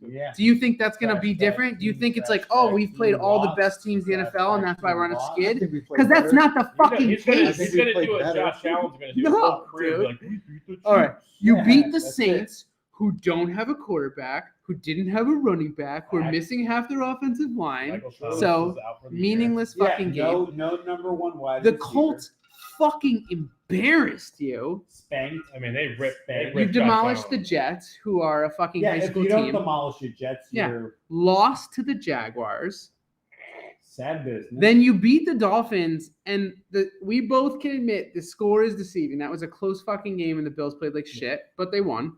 Yeah. Do you think that's going to be Facts, different? Do you facts, think it's facts, like, oh, facts. we've played You all the lost. best teams in the Facts, NFL and facts, that's why we're on a you lost. I skid? think we played Because that's better. not the fucking He's gonna, case. he's we gonna played do what better. Josh Allen's gonna do. No, His whole career, dude. like, we beat the All right. Chiefs. You Yeah, beat the that's it. Saints, who don't have a quarterback, who didn't have a running back, who are missing half their offensive line. Michael Thomas So is out for the meaningless fucking game. No number one wide The receiver. Colts fucking embarrassed you. Spanked. I mean, they ripped. You demolished the Jets, who are a fucking high school if you don't team. demolish your Jets, you're Lost to the Jaguars. sad business. Then you beat the Dolphins, and we both can admit the score is deceiving. That was a close fucking game, and the Bills played like shit, but they won.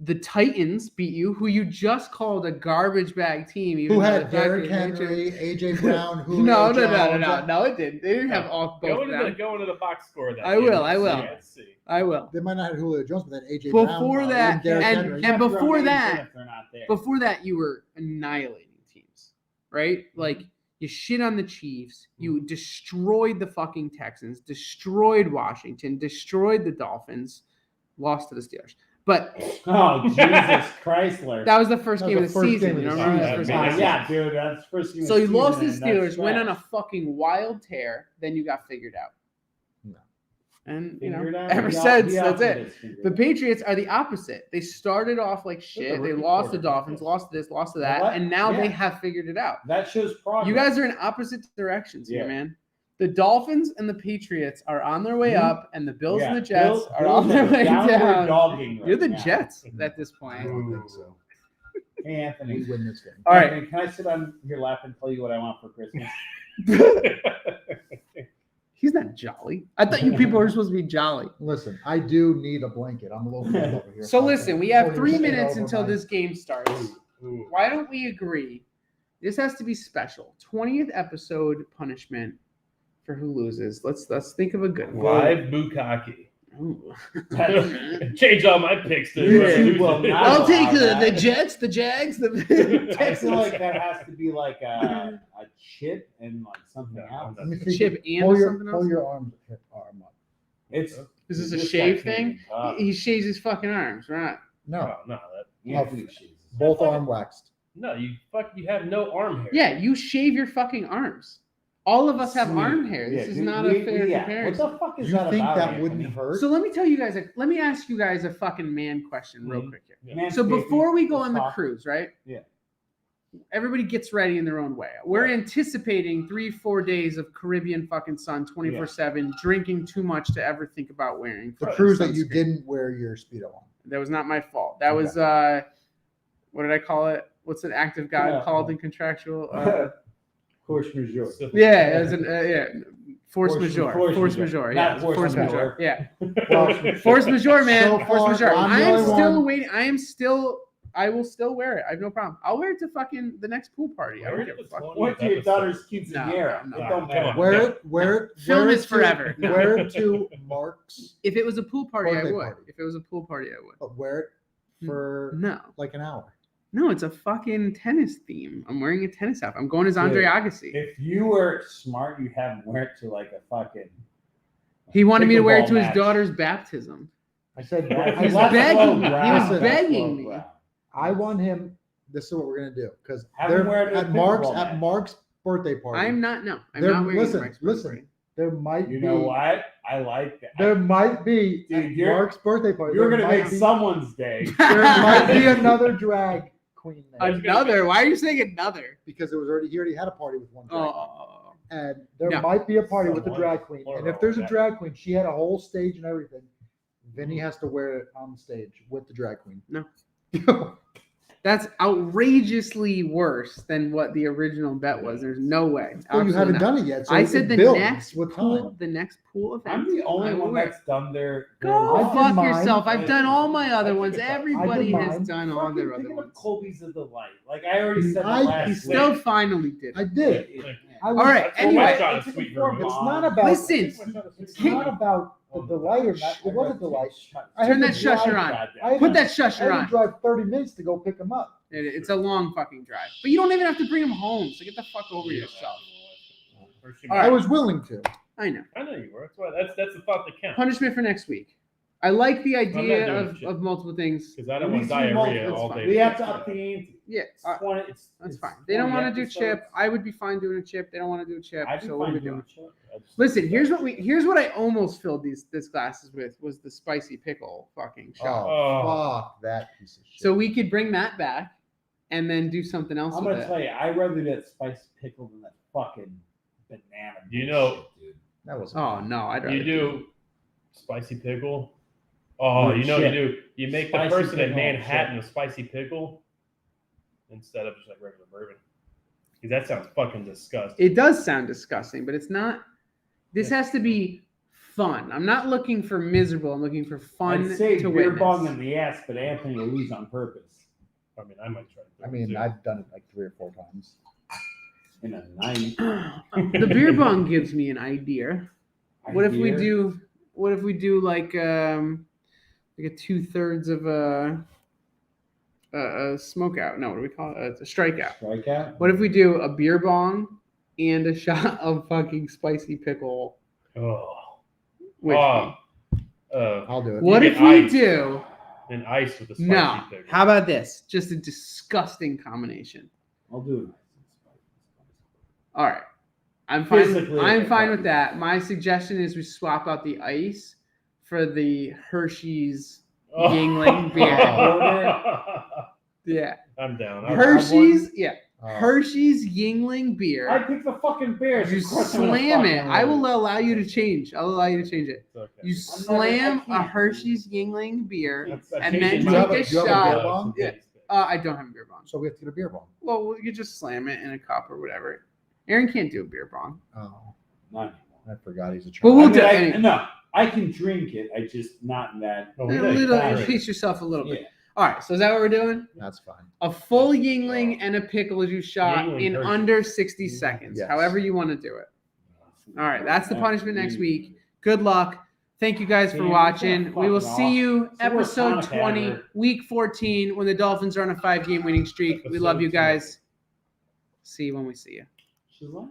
The Titans beat you, who you just called a garbage bag team. Even Who though had the fact Derrick that Henry, AJ Brown, who No, it didn't. They didn't have all both Go of them. into the box score. Of that I game. will. Let's see. I will. They might not have Julio Jones, but then AJ Brown. Before that, Derrick and Henry. before that, if they're not there. before that, you were annihilating teams, right? Like you shit on the Chiefs, you destroyed the fucking Texans, destroyed Washington, destroyed the Dolphins, lost to the Steelers. But oh Jesus Chrysler! that was the first That game of was the the first season. game You of know, the remember season. the first game of the yeah, season. dude, that's the first game. So of you the lost to the season, and Steelers, that's went on a trash. fucking wild tear, then you got figured out. No. And Figured out? ever The since, the that's opposite it. is figured The out. Patriots are the opposite. They started off like shit. They rookie lost to quarterback. Dolphins, lost to this, lost to that, What? and now they Yeah. have figured it out. That shows progress. You guys are in opposite directions here, Yeah. man. The Dolphins and the Patriots are on their way up, and the Bills and the Yeah, Jets Bills- are Bills on their are way downward down. dogging right You're the now. Jets at this I point. don't think so. Hey Anthony, We win this game. All right. Anthony, can I sit on your lap and tell you what I want for Christmas? He's not jolly. I thought you people were supposed to be jolly. Listen, I do need a blanket. I'm a little cold over here. So listen, we have Before 3 you sit minutes over until my- this game starts. Why don't we agree? This has to be special. 20th episode punishment for who loses. Let's think of a good one. Live Bukkake. Ooh. Change all my picks to You will not I'll take allow the that. Jets, the Jags, the I Texans. feel like that has to be like a chip and like something No, else. Let me see. Chip and pull something else? your arm up. It's Is this a this shave guy thing? can't talk. He shaves his fucking arms, right? No, No, Anthony shaves. both arm waxed. you have no arm hair. Yeah, you shave your fucking arms. All of us have Sweet. arm hair. This Yeah, is dude, not a fair comparison. What the fuck is You that think about, that Anthony? wouldn't hurt? So let me tell you guys, let me ask you guys a fucking man question real Mhm. quick here. Yeah. Man, So baby, before we go let's on the talk. cruise, right? Yeah. Everybody gets ready in their own way. We're anticipating 3-4 days of Caribbean fucking sun 24/7, drinking too much to ever think about wearing. The fucking cruise that you sunscreen. didn't wear your Speedo on. That was not my fault. That Okay. was what did I call it? What's an act of God Yeah. called in contractual? Force majeure. Yeah, it was an force Force- majeure. force Force majeure. majeure. Not Yeah, it was force force majeure. majeure. Yeah. Well, Force majeure, man. So Force far, majeure. I'm I the am only still one- waiting. I will still wear it. I have no problem. I'll wear it to fucking the next pool party. I don't Wear give it a to fuck. 20. Went to your daughter's quinceanera. No, It no, don't come matter. on. wear it. Film wear is it to- forever. No. Wear it to Mark's, If it was a pool party, I Birthday would. party. If it was a pool party, I would. but wear it for No. like an hour. No, it's a fucking tennis theme. I'm wearing a tennis outfit. I'm going as Andre Dude, Agassi. If you were smart, you have him wear it to like a fucking. He wanted me to wear it to pickleball his match. daughter's baptism. I said, That's He's low begging me. brow. He was That's begging low me. brow. I want him. This is what we're gonna do because Have him they're wear it to a at Mark's pickleball match. birthday party. I'm not. No, I'm There- not wearing listen, Mike's birthday listen. party. There might You be. know what? I like that. There might be Dude, at you're- Mark's birthday party. You're there gonna might make be- someone's day. There might be another drag queen there Another? Why are you saying another? because he already had a party with one drag queen. Oh, And there No. might be a party with the Someone, drag queen. And if there's a drag queen, she had a whole stage and everything. Vinny has to wear it on the stage with the drag queen. No. that's outrageously worse than what the original bet was. There's no way. Well, you Absolutely haven't not. done it yet. So I it said the builds next with pool. time. The next pool event. I'm the only I will one wear. that's done their. Go I did fuck mine. yourself. I've done all my other I did ones. mine. Everybody I did has mine. done all their other Picking ones. up Colby's of the light. Like I already said I- last He week. still finally did. I it. did. I was, All right. That's what my Anyway, shot of sweet room. It's not about. Listen. It's not about the delight or not. It wasn't delight. I Turn had that to drive- shusher on. I had Put to- that I shusher had to on. drive 30 minutes to go pick him up. It's a long fucking drive. But you don't even have to bring him home. So get the fuck over yourself. All I right. was willing to. I know. I know you were. That's the thought that counts. Punishment for next week. I like the I'm not idea doing of multiple things. Because I don't At want least diarrhea that's all fine. day. We have to up the ante. Yeah, It's 20, that's it's fine. They don't 20 want to do chip. episodes. I would be fine doing a chip. They don't want to do a chip. I'd be So what are fine we doing doing? chip. Listen, here's what I almost filled this glasses with was the spicy pickle fucking shot. Oh. Fuck that piece of shit. So we could bring that back and then do something else I'm with gonna it. tell you, I'd rather do that spicy pickle than that fucking banana. You know- bullshit, dude. That was Oh no, I'd rather You do spicy pickle. Oh, With you know chip. what you do? You make the Spicy person in pickle and Manhattan chip. a spicy pickle instead of just like regular bourbon. Because that sounds fucking disgusting. It does sound disgusting, but it's not. This has to be fun. I'm not looking for miserable. I'm looking for fun I'd say to beer witness. bong in the ass, but Anthony will lose on purpose I mean, I might try to do I it mean, too. I've done it like 3 or 4 times. in a night. The beer bong gives me an idea. What if we do like a 2/3 of a smoke out? No, what do we call it? It's a strikeout. Strikeout? What if we do a beer bong and a shot of fucking spicy pickle Oh. whiskey? I'll do it. What You if get we ice. do? And ice with a spicy No. pickle. How about this? Just a disgusting combination. I'll do it. All right. I'm fine. Physically, I'm fine it's with that. My suggestion is we swap out the ice for the Hershey's Oh. Yingling beer. Yeah. I'm down. Hershey's, yeah. Oh. Hershey's Yingling beer. I pick the fucking Bears. You Of course I'm gonna slam it. fucking I will lose. allow you to change. I'll allow you to change it. It's okay. You I slam a can't. Hershey's Yingling beer. That's and changing then Do you my- have a- take do you have a shot. beer bong? Yeah. I don't have a beer bong. So we have to get a beer bong. Well, you just slam it in a cup or whatever. Aaron can't do a beer bong. Oh, Not anymore. I forgot he's a But child. we'll I mean, do- I, any- no, I can drink it. I just not in that. Oh, A we little, gotta- pace yourself a little bit. Yeah. All right, so is that what we're doing? That's fine. A full Yingling and a pickle juice shot Yingling in Hershey. under 60 seconds, Yes. however you want to do it. All right, that's the punishment next week. Good luck. Thank you guys for Yeah, watching. We will fucking see you So we're episode Sonic 20, Hammer. week 14, when the Dolphins are on a 5-game winning streak. We love you Episode 20. guys. See you when we see you. She's lying.